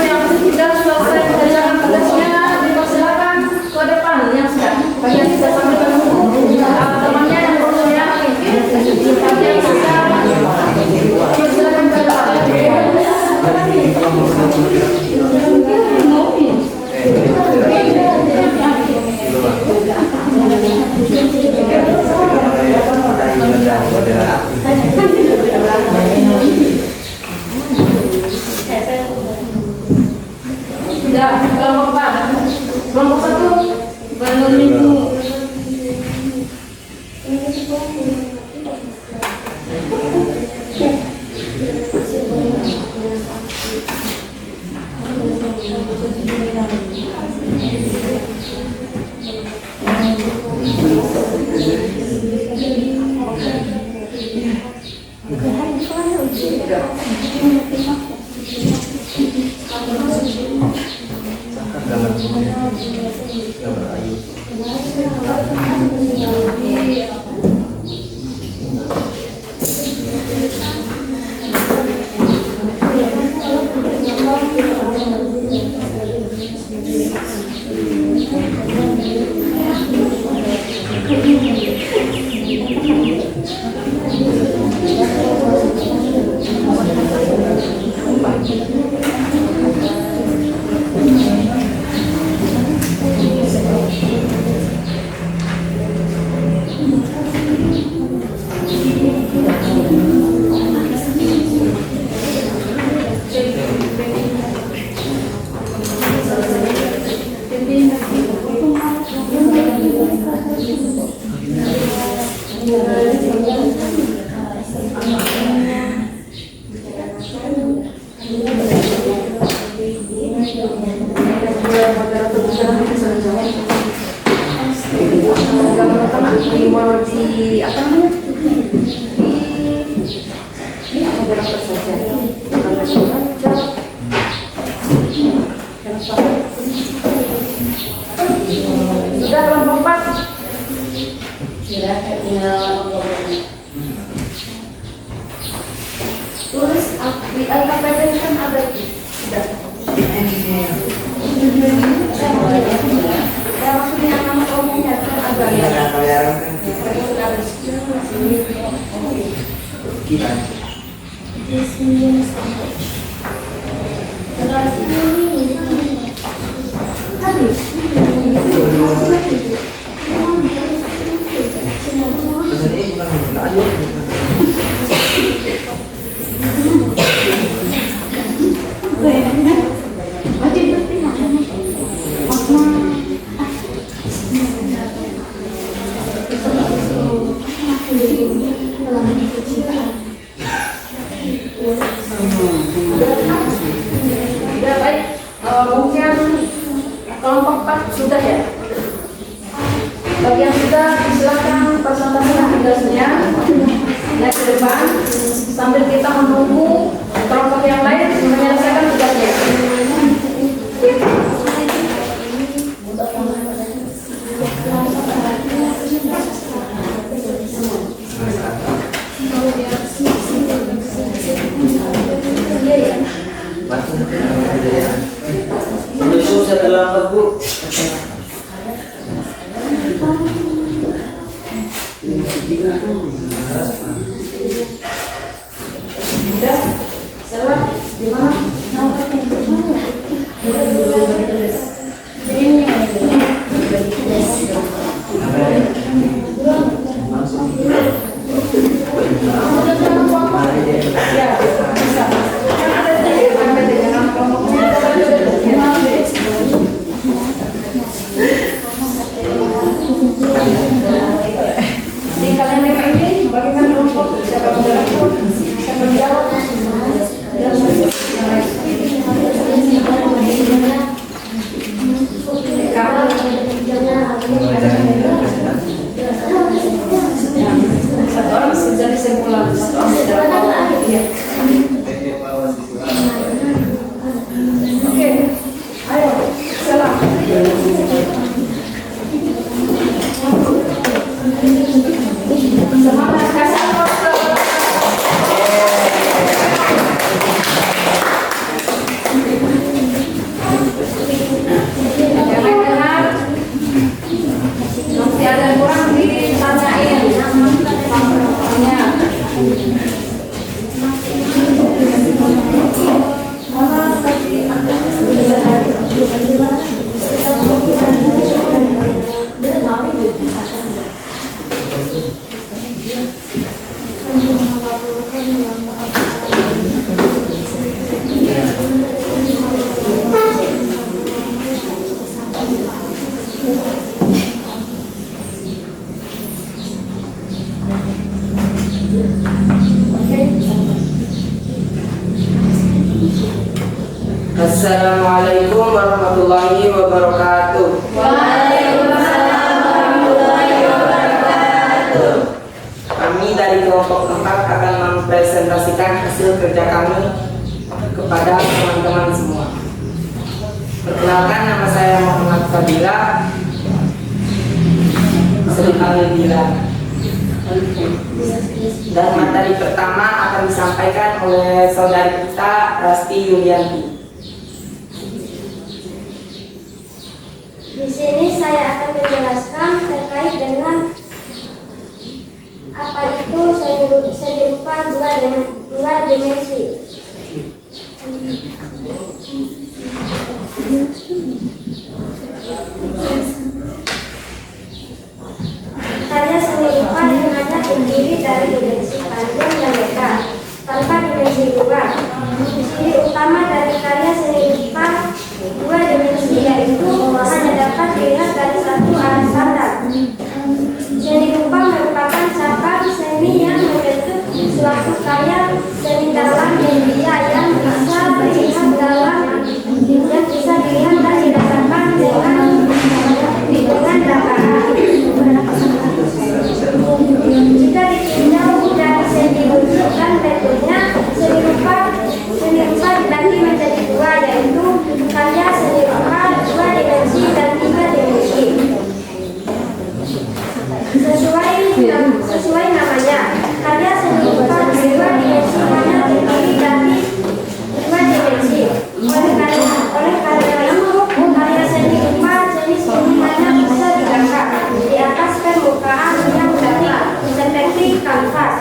[SPEAKER 1] Yang sudah selesai mengerjakan tugasnya dipersilakan ke depan. Yang sudah banyak bisa sampaikan temannya yang perlu ya. Yang sudah dipersilakan ke Sudah, kelompok 4. Kelompok 1 bangun minggu. Sudah kelompok 4. Tulis di LKPD kan ada. Sudah. Saya maksudnya nama umumnya kan ada ya. Ya baik, mungkin kelompok 4 sudah ya. tugasnya naik ke depan sambil kita menunggu kelompok yang lain menyelesaikan tugasnya.
[SPEAKER 3] Menyusul setelah Bu.
[SPEAKER 1] Udah, salah di mana? Jadi kalian lima ini bagaimana kelompok? Siapa menjawab? Siapa menjawab? Satu orang sudah disimpulan, satu orang sudah tahu. Iya. Oke, ayo, salam. Semangat, kasih aplaus. Jangan-jangan nanti ada yang kurang ditanyain. Tanya.
[SPEAKER 3] Assalamualaikum warahmatullahi wabarakatuh.
[SPEAKER 1] Waalaikumsalam warahmatullahi wabarakatuh.
[SPEAKER 3] Kami dari kelompok 4 akan mempresentasikan hasil kerja kami kepada teman-teman semua. Perkenalkan, nama saya Muhammad Fadila, sering panggil Dila. Dan materi pertama akan disampaikan oleh saudari kita Rasti Yulianti.
[SPEAKER 5] Di sini saya akan menjelaskan terkait dengan apa itu seni rupa dua dimensi. Karya seni rupa hanya terdiri dari dimensi panjang dan lebar, tanpa dimensi luar. Ciri utama dari karya seni rupa dua dimensi yaitu hanya dapat dilihat dari satu arah pandang. Seni rupa merupakan cabang seni yang membentuk suatu karya seni dalam media yang bisa dilihat dan dirasakan dengan dakwaan. Jika ditinjau dari segi bentuk dan bentuknya, seni rupa dibagi menjadi dua, yaitu karya seni rupa dua dimensi dan tiga dimensi. Sesuai namanya, karya seni rupa dua dimensi hanya terdiri dari dua dimensi. Oleh karena itu, karya seni rupa jenis ini hanya bisa digambar di atas permukaan yang datar seperti kanvas,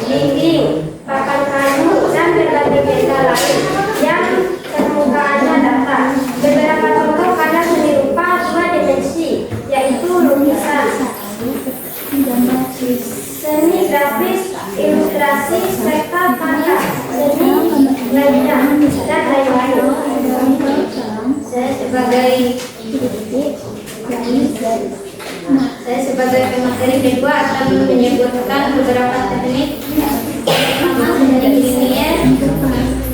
[SPEAKER 5] dinding, papan kayu, dan berbagai benda lain yang permukaannya datar. Beberapa contoh karya seni rupa dua dimensi yaitu lukisan, seni grafis, ilustrasi, serta tanda seni lainnya dan lain-lain. Saya sebagai pemateri kedua akan menyebutkan beberapa teknik linier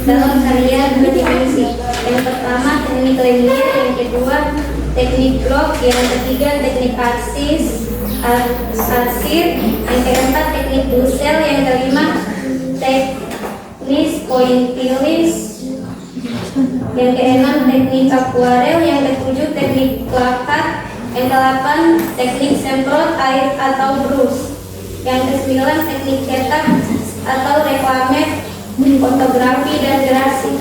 [SPEAKER 5] dalam karya dua dimensi. Yang pertama teknik linier, yang kedua teknik blok, yang ketiga teknik aksis, arsir, yang keempat teknik dusel, yang kelima teknis pointillis, yang keenam teknik akuarel, yang ketujuh teknik plakat, yang kedelapan teknik semprot air atau brush, yang kesembilan teknik cetak atau reklame, fotografi dan grafik.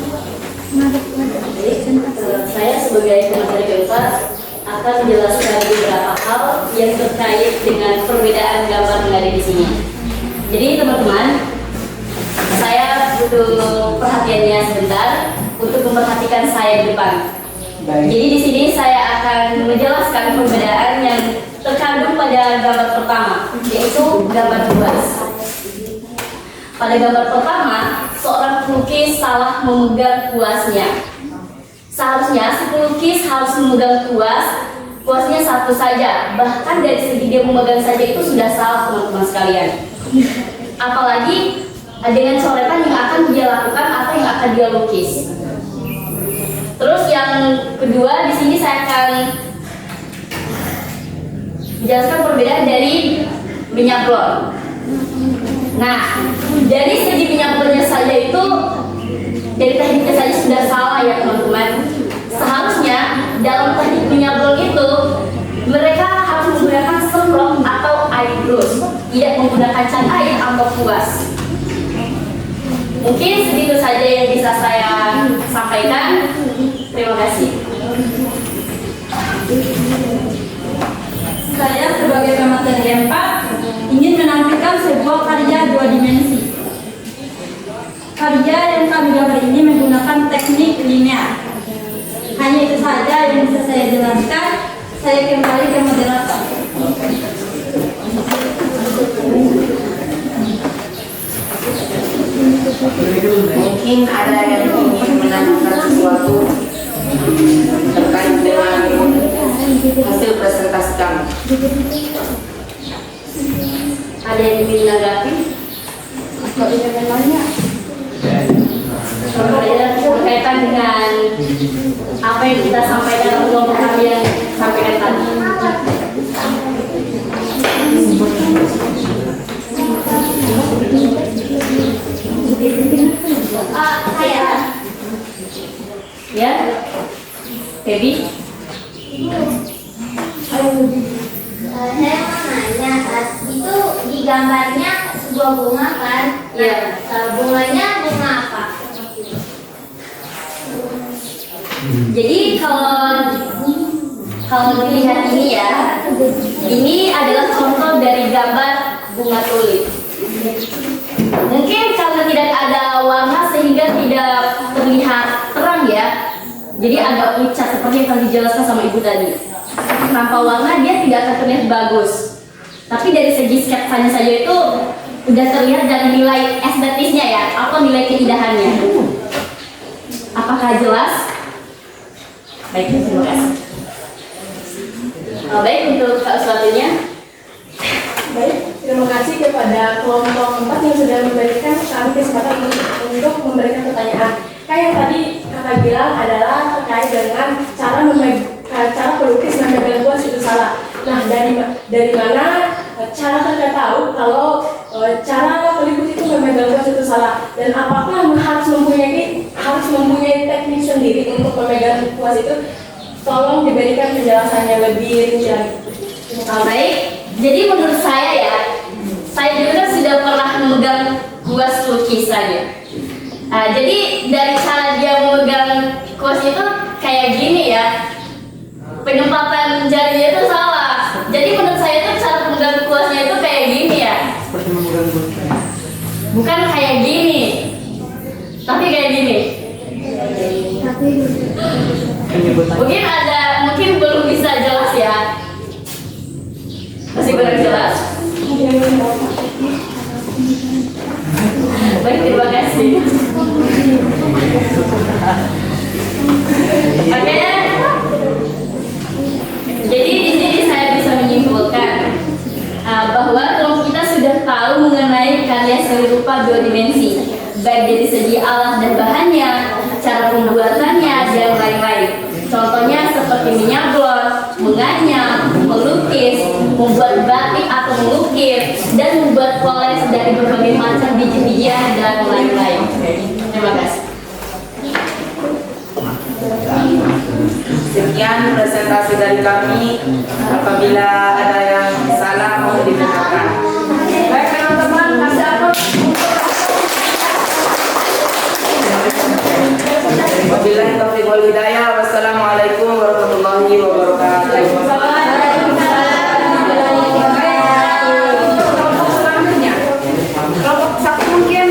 [SPEAKER 2] Saya sebagai pengajar keempat akan menjelaskan beberapa hal yang terkait dengan perbedaan gambar yang ada di sini. Jadi teman-teman, saya butuh perhatiannya sebentar untuk memperhatikan saya di depan. Jadi di sini saya akan menjelaskan perbedaan yang terkandung pada gambar pertama, yaitu gambar kuas. Pada gambar pertama, seorang pelukis salah memegang kuasnya. Seharusnya si pelukis harus memegang kuasnya satu saja. Bahkan dari segi dia memegang saja itu sudah salah, teman-teman sekalian. Apalagi dengan coretan yang akan dia lakukan atau yang akan dia lukis. Terus yang kedua, di sini saya akan menjelaskan perbedaan dari minyak blon. Nah, dari segi minyak blonnya saja itu, dari tekniknya saja sudah salah ya teman-teman. Seharusnya dalam teknik minyak blon itu mereka harus menggunakan semprot atau air brush, tidak menggunakan cat air atau kuas. Mungkin segitu saja yang bisa saya sampaikan. Terima kasih.
[SPEAKER 7] Saya sebagai pemateri 4 ingin menampilkan sebuah karya 2 dimensi. Karya yang kami gambar ini menggunakan teknik linear. Hanya itu saja yang bisa saya jelaskan. Saya kembali ke moderator.
[SPEAKER 3] Mungkin ada yang ingin menanyakan sesuatu terkait dengan hasil presentasi kami.
[SPEAKER 2] Ada yang ingin menanggapi? Atau ingin menanya? Berkaitan dengan apa yang kita sampaikan dalam kelompok kami yang sampaikan tadi.
[SPEAKER 5] Saya
[SPEAKER 2] Ya, Baby.
[SPEAKER 5] saya mau nanya, itu di gambarnya sebuah bunga kan?
[SPEAKER 2] Iya.
[SPEAKER 5] Bunganya bunga apa?
[SPEAKER 2] Jadi kalau dilihat ini ya, ini adalah contoh dari gambar bunga tulip. Mungkin karena tidak ada warna sehingga tidak terlihat terang ya. Jadi agak pucat seperti yang telah dijelaskan sama ibu tadi. Tanpa warna dia tidak akan terlihat bagus. Tapi dari segi sketsanya saja itu udah terlihat dari nilai estetisnya ya, atau nilai keindahannya. Apakah jelas? Baik, terima kasih. Baik, untuk selanjutnya.
[SPEAKER 8] Baik, terima kasih kepada kelompok 4 yang sudah memberikan kami kesempatan untuk memberikan pertanyaan. Kayak yang tadi kakak bilang adalah terkait dengan cara pelukis memegang kuas itu salah. Nah, dari mana cara kakak tahu kalau cara pelukis itu memegang kuas itu salah? Dan apakah harus mempunyai teknik sendiri untuk memegang kuas itu? Tolong diberikan penjelasannya lebih rinci lagi.
[SPEAKER 2] Baik, jadi menurut saya ya, saya juga sudah pernah memegang kuas lukisannya. Jadi dari cara dia memegang kuas itu kayak gini ya, penempatan jarinya itu salah. Jadi menurut saya itu cara memegang kuasnya itu kayak gini ya, bukan kayak gini, tapi kayak gini. Mungkin belum bisa jelas ya. Masih kurang jelas. Baik, terima kasih. Oke. Jadi di sini saya bisa menyimpulkan bahwa kalau kita sudah tahu mengenai karya seni rupa 2 dimensi, baik dari segi alat dan bahannya, cara pembuatannya, dan lain-lain. Contohnya seperti minyak blon, menganyam, melukis, membuat batik, melukis dan membuat collage dari berbagai macam biji-bijian dan lain-lain. Terima kasih.
[SPEAKER 3] Sekian presentasi dari kami. Apabila ada yang salah mohon dibenarkan.
[SPEAKER 1] Baik teman-teman, kasih aplaus.
[SPEAKER 3] Wabillahi taufiq wal hidayah. Wassalamualaikum warahmatullahi wabarakatuh.
[SPEAKER 1] Kelompok selanjutnya, kelompok satu mungkin.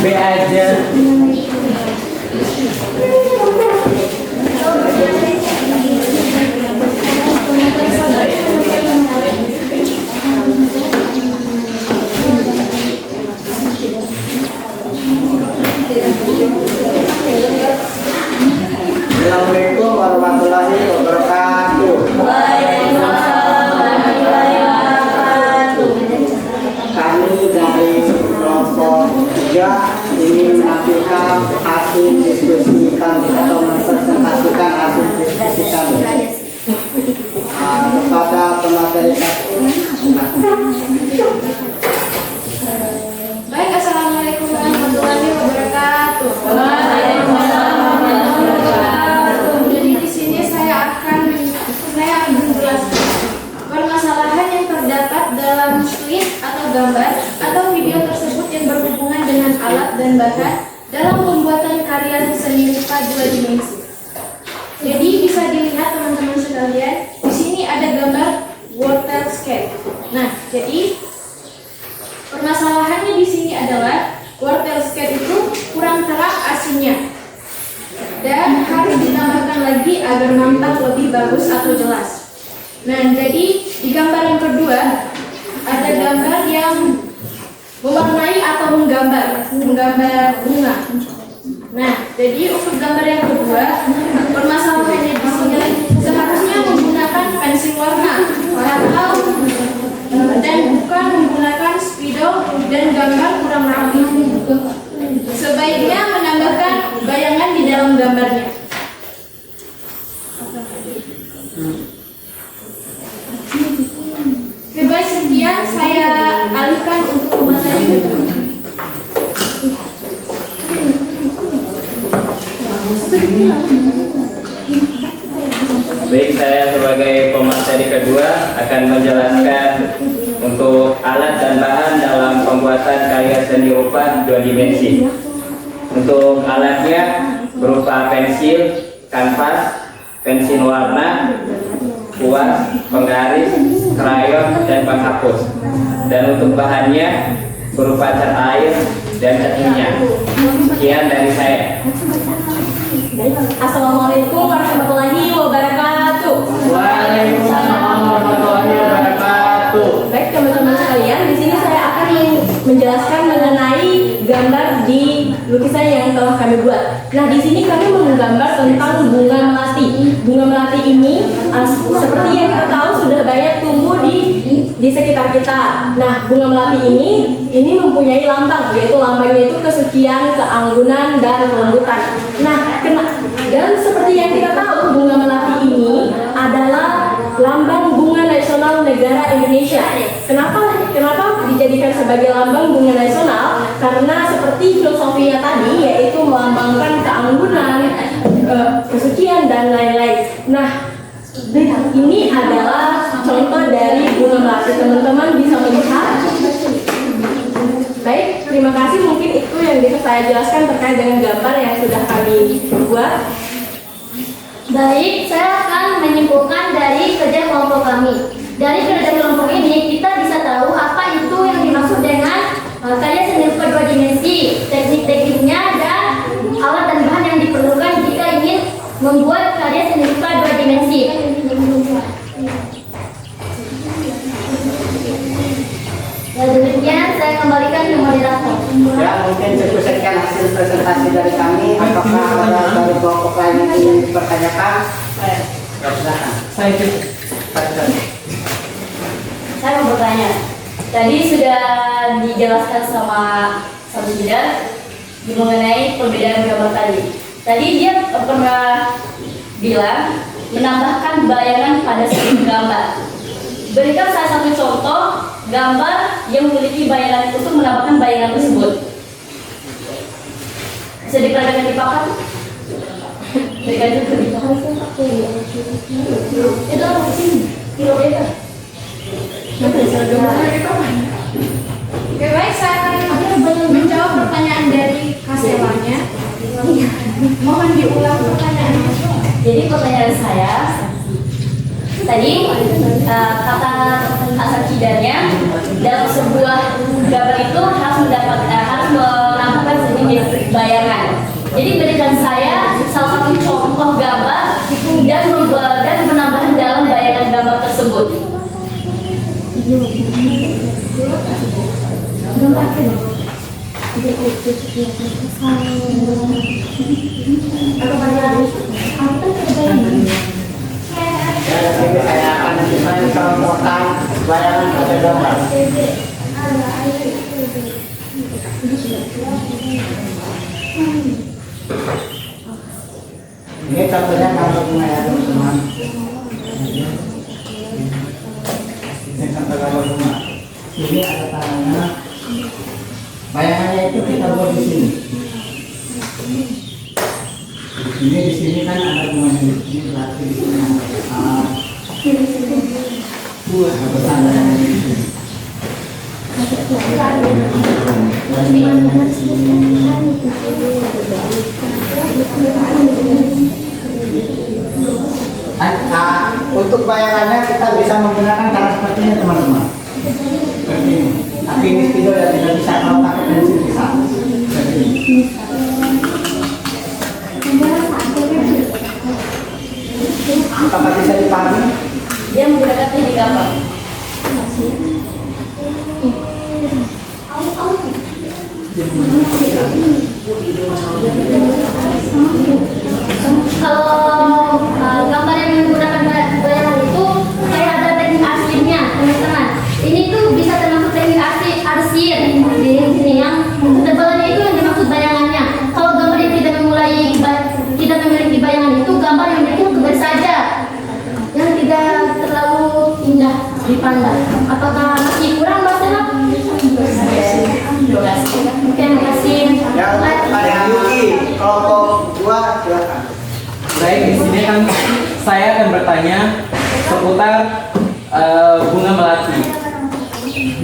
[SPEAKER 6] B aja.
[SPEAKER 9] Assalamualaikum warahmatullahi wabarakatuh. Kami dari kelompok 3 ingin menampilkan hasil diskusi kami atau mempresentasikan hasil diskusi kami kepada pemateri.
[SPEAKER 8] Baik, assalamualaikum warahmatullahi wabarakatuh. Jadi di sini saya akan menjelaskan permasalahan yang terdapat dalam tweet atau gambar atau video tersebut yang berhubungan dengan alat dan bahan dalam pembuatan karya seni rupa 2 dimensi. Jadi bisa dilihat teman-teman sekalian, di sini ada gambar water skate. Nah, jadi permasalahannya di sini adalah water skate itu kurang terang aslinya dan harus ditambahkan lagi agar nampak lebih bagus atau jelas. Nah, jadi di gambar yang kedua ada gambar yang mewarnai atau menggambar bunga. Nah, jadi untuk gambar yang kedua permasalahannya di sini seharusnya menggunakan pensil warna atau dan bukan menggunakan spidol dan gambar kurang rapi. Sebaiknya menambahkan bayangan di dalam gambarnya. Baik, sekian saya alihkan untuk pemateri.
[SPEAKER 6] Baik, saya sebagai pemateri kedua akan menjelaskan untuk alat dan bahan dalam pembuatan karya seni rupa 2 dimensi. Untuk alatnya berupa pensil, kanvas, pensil warna, kuas, penggaris, krayon, dan penghapus. Dan untuk bahannya berupa cat air dan cat minyak. Sekian dari saya.
[SPEAKER 8] Assalamualaikum warahmatullahi wabarakatuh.
[SPEAKER 9] Waalaikumsalam warahmatullahi wabarakatuh.
[SPEAKER 8] Baik teman-teman sekalian, di sini saya akan menjelaskan mengenai gambar di lukisan yang telah kami buat. Nah, di sini kami menggambar tentang bunga melati. Bunga melati ini seperti yang kita tahu sudah banyak tumbuh di sekitar kita. Nah, bunga melati ini mempunyai lambang, yaitu lambangnya itu kesucian, keanggunan, dan kelembutan. Nah, dan seperti yang kita tahu, bunga melati ini adalah lambang bunga nasional negara Indonesia. Kenapa dijadikan sebagai lambang bunga nasional? Karena seperti filosofinya tadi, yaitu melambangkan keanggunan, kesucian, dan lain-lain. Nah, ini adalah contoh dari bunga melati. Teman-teman bisa melihat. Baik, terima kasih. Mungkin itu yang bisa saya jelaskan terkait dengan gambar yang sudah kami buat.
[SPEAKER 5] Baik, saya akan menyimpulkan dari kerja kelompok kami. Dari kerja kelompok ini, kita bisa tahu apa itu yang dimaksud dengan karya seni rupa 2 dimensi, teknik-tekniknya, dan alat dan bahan yang diperlukan jika ingin membuat karya seni rupa 2 dimensi. Demikian saya kembalikan ke moderator.
[SPEAKER 9] Ya, mungkin cukup sekian hasil presentasi dari kami. Apakah ada dari kelompok lain yang ingin dipertanyakan?
[SPEAKER 2] Saya mau bertanya. Tadi sudah dijelaskan sama Sabida mengenai perbedaan gambar tadi. Tadi dia pernah bilang menambahkan bayangan pada satu gambar. Berikan saya satu contoh gambar yang memiliki bayangan untuk menambahkan bayangan tersebut. Bisa diperagakan di papan? Berikan juga di papan. Itu apa sih? Kilometer.
[SPEAKER 8] Oke, baik, saya akan menjawab pertanyaan dari Kaselanya. Mohon diulang pertanyaannya.
[SPEAKER 2] Jadi pertanyaan saya tadi kata Kak Sakidanya dalam sebuah gambar itu harus menambahkan sedikit bayangan. Jadi berikan saya salah satu contoh gambar dan menambahkan dalam bayangan gambar tersebut.
[SPEAKER 9] Saya akan mencontohkan bayangan pada gambar. Ini contohnya gambar bunga ya teman-teman. Ini contoh gambar bunga. Ini ada tangannya. Bayangannya itu kita buat di sini. Di sini kan ada bunga di sini, berarti di sini ada buah bertanda di sini. Untuk bayangannya kita bisa menggunakan cara seperti ini teman-teman. Seperti ini. Tapi ini video yang tidak bisa kalau pakai pensil bisa. Seperti ini. Apakah bisa dipahami?
[SPEAKER 2] Dia menggunakan teknik apa? Kalau gambar yang menggunakan bayangan itu kayak ada teknik aslinya, teman-teman. Ini tuh bisa termasuk teknik arsir di sini yang ketebalannya itu yang dimaksud bayangannya. Kalau gambar yang kita memiliki bayangan itu gambar yang memiliki saja, yang tidak terlalu indah dipandang. Apakah masih kurang bahasanya? Terima kasih.
[SPEAKER 9] Yang pada Yuki, kelompok 2 silakan.
[SPEAKER 10] Baik, di sini kan saya akan bertanya seputar bunga melati.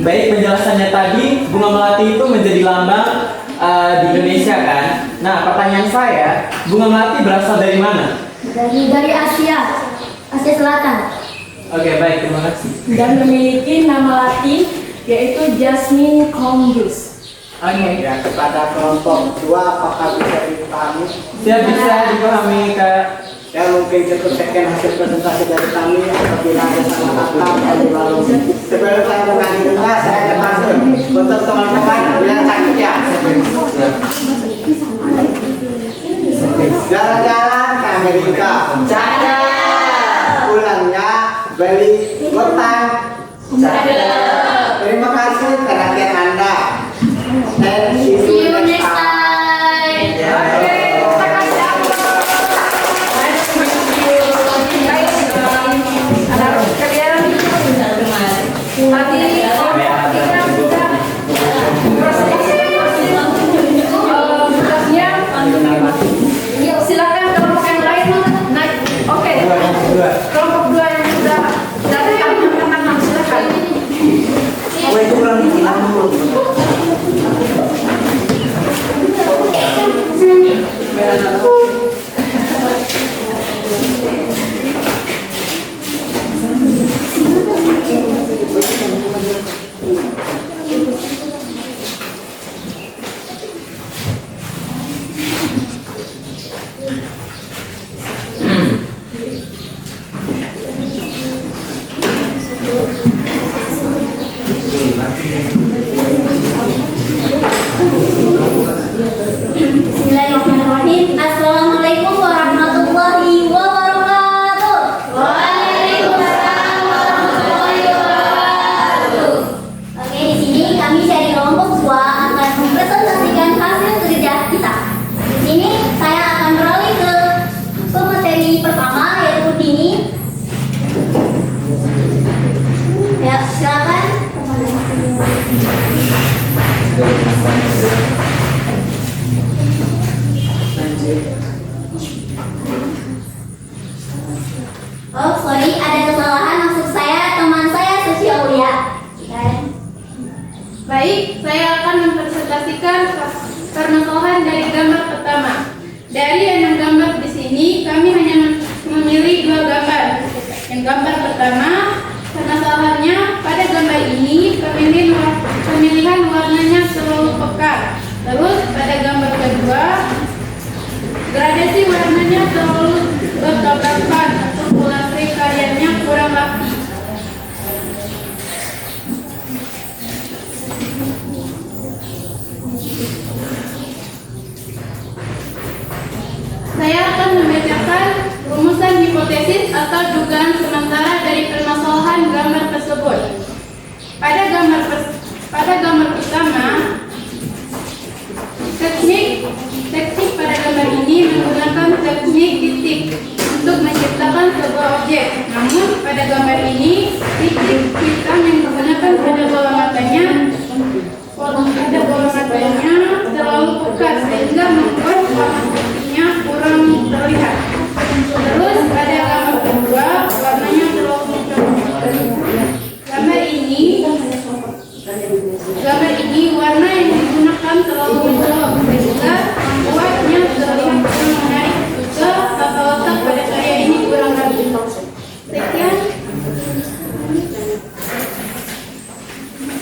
[SPEAKER 10] Baik, penjelasannya tadi bunga melati itu menjadi lambang di Indonesia kan. Nah, pertanyaan saya, bunga melati berasal dari mana?
[SPEAKER 5] Dari Asia Selatan.
[SPEAKER 10] Oke, baik, terima kasih.
[SPEAKER 8] Dan memiliki nama latin yaitu Jasmine combus.
[SPEAKER 10] Oke,
[SPEAKER 9] Ya, kepada kelompok 2 apakah bisa dipahami?
[SPEAKER 10] siap, bisa dipahami Kak.
[SPEAKER 9] Ya, mungkin cukup sekian hasil presentasi dari kami. Apabila ada salah kata dari lalu sebelum saya mengakhiri juga, saya ada masuk untuk teman-teman yang sakit ya. Jalan-jalan ke Amerika. Pulangnya beli gotang. Terima kasih perhatian Anda. And see
[SPEAKER 2] See
[SPEAKER 9] you
[SPEAKER 2] you
[SPEAKER 9] next
[SPEAKER 2] next
[SPEAKER 9] time.
[SPEAKER 2] time.
[SPEAKER 1] Silakan kelompok yang lain naik. Oke. Kelompok 2 yang sudah dari anak-anak silakan.
[SPEAKER 9] Wah, itu belum dibilang dulu.
[SPEAKER 5] Bismillahirrahmanirrahim. Assalamualaikum warahmatullahi wabarakatuh. Waalaikumsalam warahmatullahi wabarakatuh. Oke, di sini kami dari kelompok 2 akan mempresentasikan hasil kerja
[SPEAKER 11] kedua, gradasi warnanya terlalu bertabrakan atau polarity karyanya kurang rapi. Saya akan membacakan rumusan hipotesis atau dugaan sementara dari permasalahan gambar tersebut. Pada gambar pertama, teknik pada gambar ini menggunakan teknik titik untuk menciptakan sebuah objek. Namun pada gambar ini titik hitam yang digunakan pada bola matanya terlalu pekat sehingga membuat warna putihnya kurang terlihat. Terus pada gambar kedua warnanya terlalu mencolok. Gambar ini warna yang digunakan terlalu mencolok sehingga membuatnya terlihat kurang menarik. Juga tata letak pada karya ini kurang rapi. Sekian.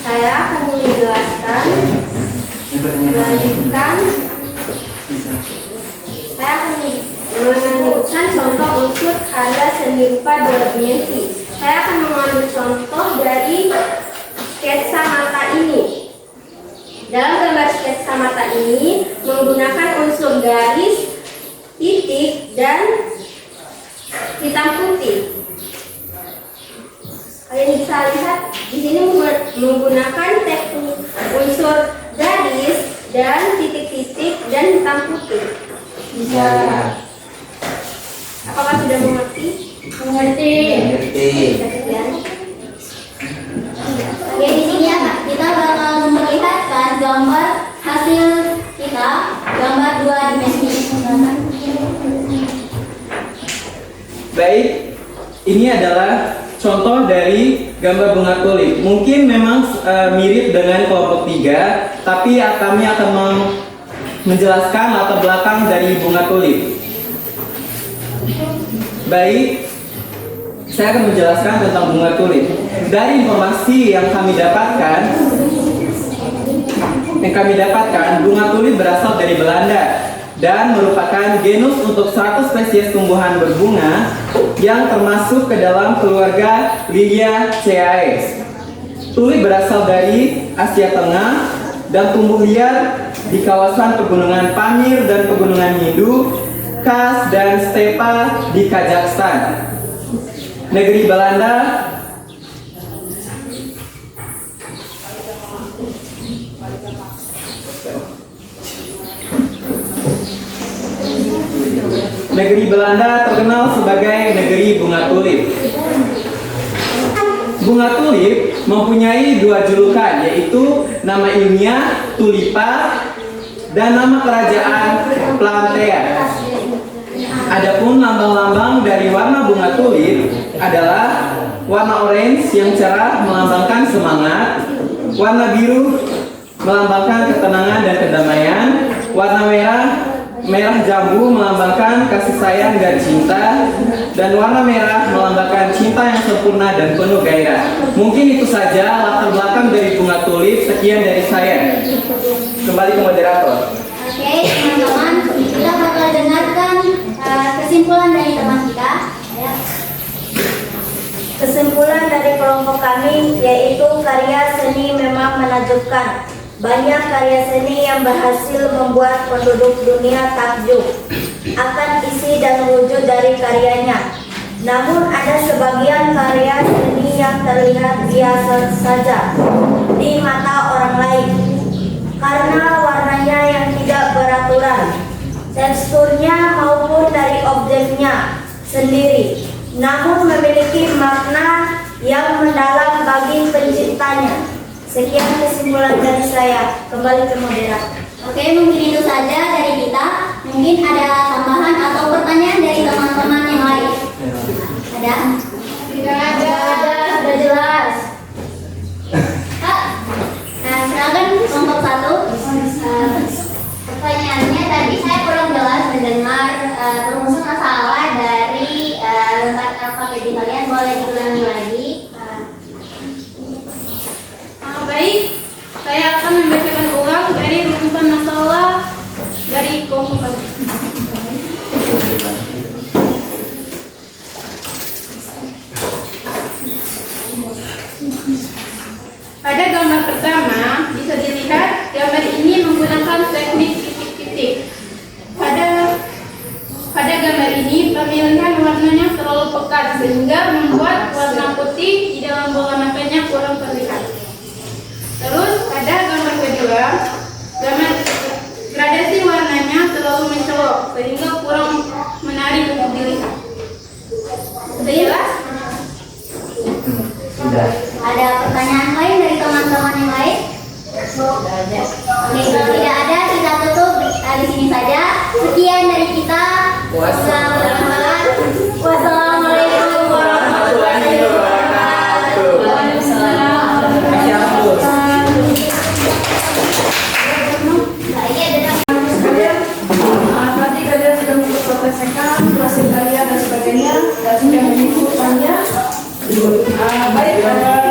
[SPEAKER 4] Saya akan menjelaskan, melanjutkan. Saya akan menyebutkan contoh unsur karya seni rupa dua dimensi. Saya akan mengambil contoh dari sketsa mata ini. Dalam gambar sketsa mata ini menggunakan unsur garis, titik, dan hitam putih. Kalian bisa lihat di sini menggunakan teknik unsur garis dan titik-titik dan hitam putih. Bisa. Apakah sudah mengerti? Mengerti.
[SPEAKER 5] Oke, di sini ya Kak, kita bakal memperlihatkan gambar hasil kita, gambar dua dimensi.
[SPEAKER 10] Baik, ini adalah contoh dari gambar bunga tulip. Mungkin memang mirip dengan kelompok 3, tapi kami akan menjelaskan latar belakang dari bunga tulip. Baik, saya akan menjelaskan tentang bunga tulip. Dari informasi yang kami dapatkan, bunga tulip berasal dari Belanda dan merupakan genus untuk 100 spesies tumbuhan berbunga yang termasuk ke dalam keluarga Liliaceae. Tulip berasal dari Asia Tengah dan tumbuh liar di kawasan pegunungan Pamir dan pegunungan Hindu, Kars dan Stepa di Kazakhstan. Negeri Belanda terkenal sebagai negeri bunga tulip. Bunga tulip mempunyai dua julukan, yaitu nama ilmiah Tulipa dan nama kerajaan Plantea. Adapun lambang-lambang dari warna bunga tulip adalah warna orange yang cerah melambangkan semangat, warna biru melambangkan ketenangan dan kedamaian, warna merah jambu melambangkan kasih sayang dan cinta, dan warna merah melambangkan cinta yang sempurna dan penuh gairah. Mungkin itu saja latar belakang dari bunga tulip. Sekian dari saya. Kembali ke moderator.
[SPEAKER 5] Oke, teman-teman, kita bakal dengarkan kesimpulan dari teman kita. Ya.
[SPEAKER 4] Kesimpulan dari kelompok kami yaitu karya seni memang menakjubkan. Banyak karya seni yang berhasil membuat penduduk dunia takjub akan isi dan wujud dari karyanya. Namun ada sebagian karya seni yang terlihat biasa saja di mata orang lain karena warnanya yang tidak beraturan, teksturnya maupun dari objeknya sendiri, namun memiliki makna yang mendalam bagi penciptanya. Sekian kesimpulan dari saya. Kembali ke moderator.
[SPEAKER 5] Oke, mungkin itu saja dari kita. Mungkin ada tambahan atau pertanyaan dari teman-teman yang lain. Ada?
[SPEAKER 11] Tidak ada.
[SPEAKER 5] Sudah jelas. Kak, nah silakan kelompok 1. Pertanyaannya tadi saya kurang jelas mendengar rumusan masalah dari lembar alfabet kalian. Boleh diulangi lagi?
[SPEAKER 11] Baik, saya akan membacakan ulang dari rumusan masalah dari Pada gambar pertama bisa dilihat gambar ini menggunakan teknik titik-titik. Pada gambar ini pemilihan warnanya terlalu pekat sehingga membuat warna putih di dalam bola matanya kurang terlihat. Terus pada gambar kedua, gradasi warnanya terlalu mencolok sehingga kurang menarik untuk dilihat. Sudah jelas?
[SPEAKER 5] Ada pertanyaan lain dari teman-teman yang lain? Oke, kalau tidak ada, kita tutup di sini saja. Sekian dari kita. Wassalamualaikum warahmatullahi wabarakatuh.
[SPEAKER 1] Tadi kalian sudah memperselesaikan hasil kalian dan sebagainya dan sudah menyimpulkannya. Baik,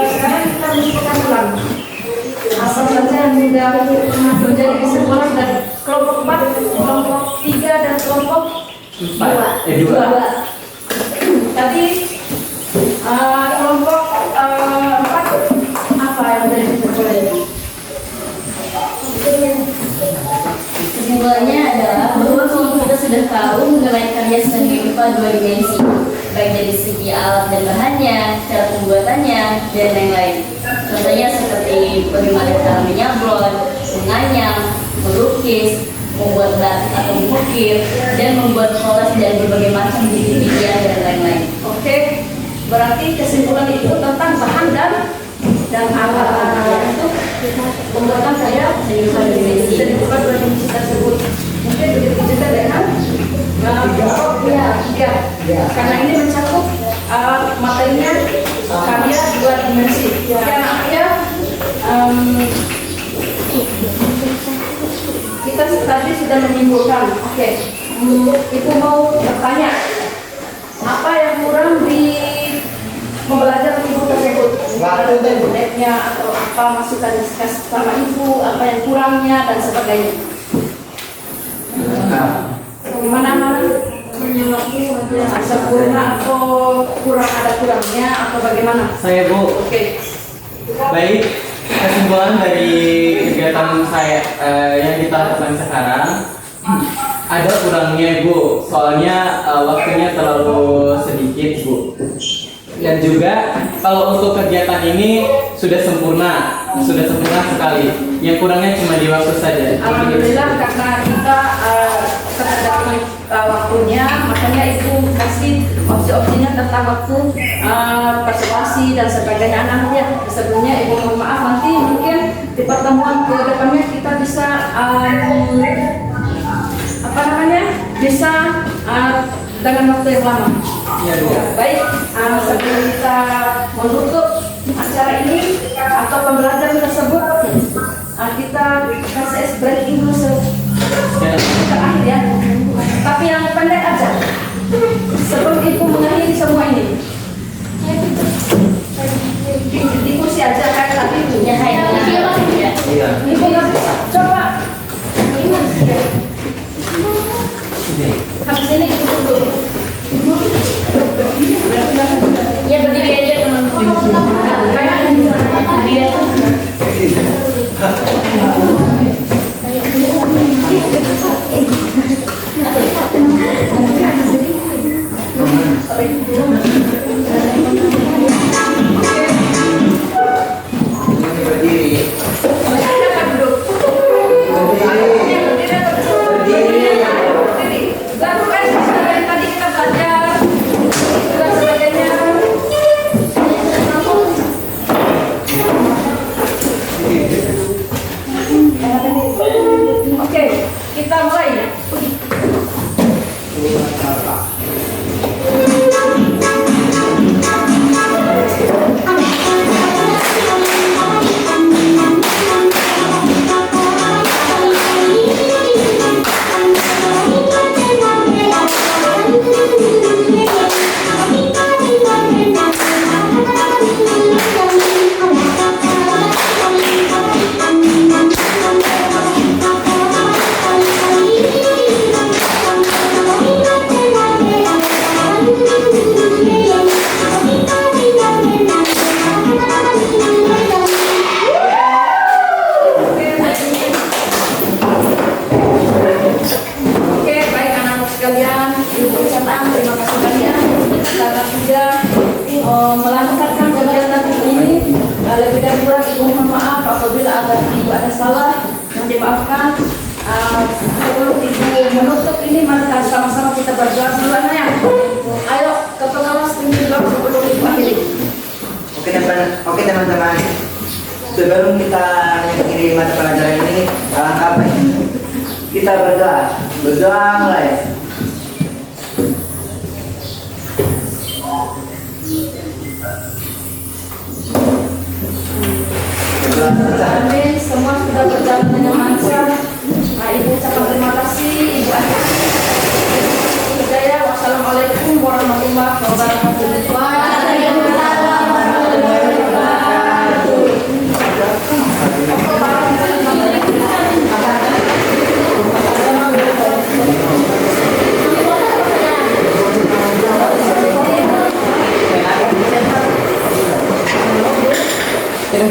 [SPEAKER 1] sekarang kita menyimpulkan ulang. Apa saja yang sudah menjadi kesimpulan dari kelompok 4, kelompok 3 dan kelompok 2. Tadi kelompok 4 apa yang menjadi kesimpulan?
[SPEAKER 2] Kesimpulannya adalah bahwa kita sudah tahu mengenai karya seni rupa 2 dimensi, baik dari segi alat dan bahannya, cara pembuatannya, dan lain-lain. Contohnya seperti bagaimana cara menyablon, menganyam, melukis, membuat batik atau mengukir, dan membuat poles dan berbagai macam biji-bijian dan lain-lain.
[SPEAKER 1] Oke, berarti kesimpulan itu tentang bahan dan alat untuk pembuatan karya seni rupa 2 dimensi tersebut. Mungkin begitu juga dengan kelompok karena ini mencakup materinya karya 2 dimensi. Dan artinya kita tadi sudah menyimpulkan. Oke, itu mau bertanya apa yang kurang di mempelajari ibu tersebut, budgetnya atau apa masukan diskus sama ibu, apa yang kurangnya dan sebagainya. Gimana sempurna atau kurang, ada kurangnya atau bagaimana?
[SPEAKER 10] Saya Bu.
[SPEAKER 1] Oke.
[SPEAKER 10] Baik, kesimpulan dari kegiatan saya yang kita lakukan sekarang ada kurangnya Bu, soalnya waktunya terlalu sedikit Bu. Dan juga kalau untuk kegiatan ini sudah sempurna sekali. Yang kurangnya cuma di waktu saja.
[SPEAKER 1] Alhamdulillah karena kita keterbatasan waktunya, makanya itu kasih opsi-opsinya tentang waktu, partisipasi dan sebagainya. Anaknya sebelumnya ibu mohon maaf, nanti mungkin di pertemuan ke depannya kita bisa bisa dengan waktu yang lama.
[SPEAKER 10] Ya, Bu.
[SPEAKER 1] Baik, sebelum kita menutup acara ini atau pembelajaran tersebut, kita kasih breaking dulu terakhir ya. Tapi yang pendek aja. Sebelum ibu mengakhiri semua ini, di kursi aja kayak tadi ibu.
[SPEAKER 2] Ya,
[SPEAKER 10] Iya.
[SPEAKER 1] Ibu nggak bisa. Coba. Habis ini ibu duduk.
[SPEAKER 2] Ya berdiri aja teman-teman. Berdiri aja.
[SPEAKER 1] Lakukan sesuai yang tadi kita belajar dan sebagainya. Oke, kita kekurangan Ibu mohon maaf apabila ada Ibu ada salah yang dimaafkan. Sebelum Ibu menutup ini, mari sama-sama kita berdoa duluan ya. Ayo ke pengawas ini dulu sebelum Ibu akhiri.
[SPEAKER 3] Oke teman-teman, sebelum kita mengakhiri mata pelajaran ini, alangkah baiknya kita berdoa mulai.
[SPEAKER 1] Amin. Semua sudah berjalan dengan lancar. Nah, Ibu ucapkan terima kasih. Ibu Hidayah. Wassalamualaikum warahmatullahi wabarakatuh.
[SPEAKER 3] Terima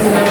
[SPEAKER 3] kasih.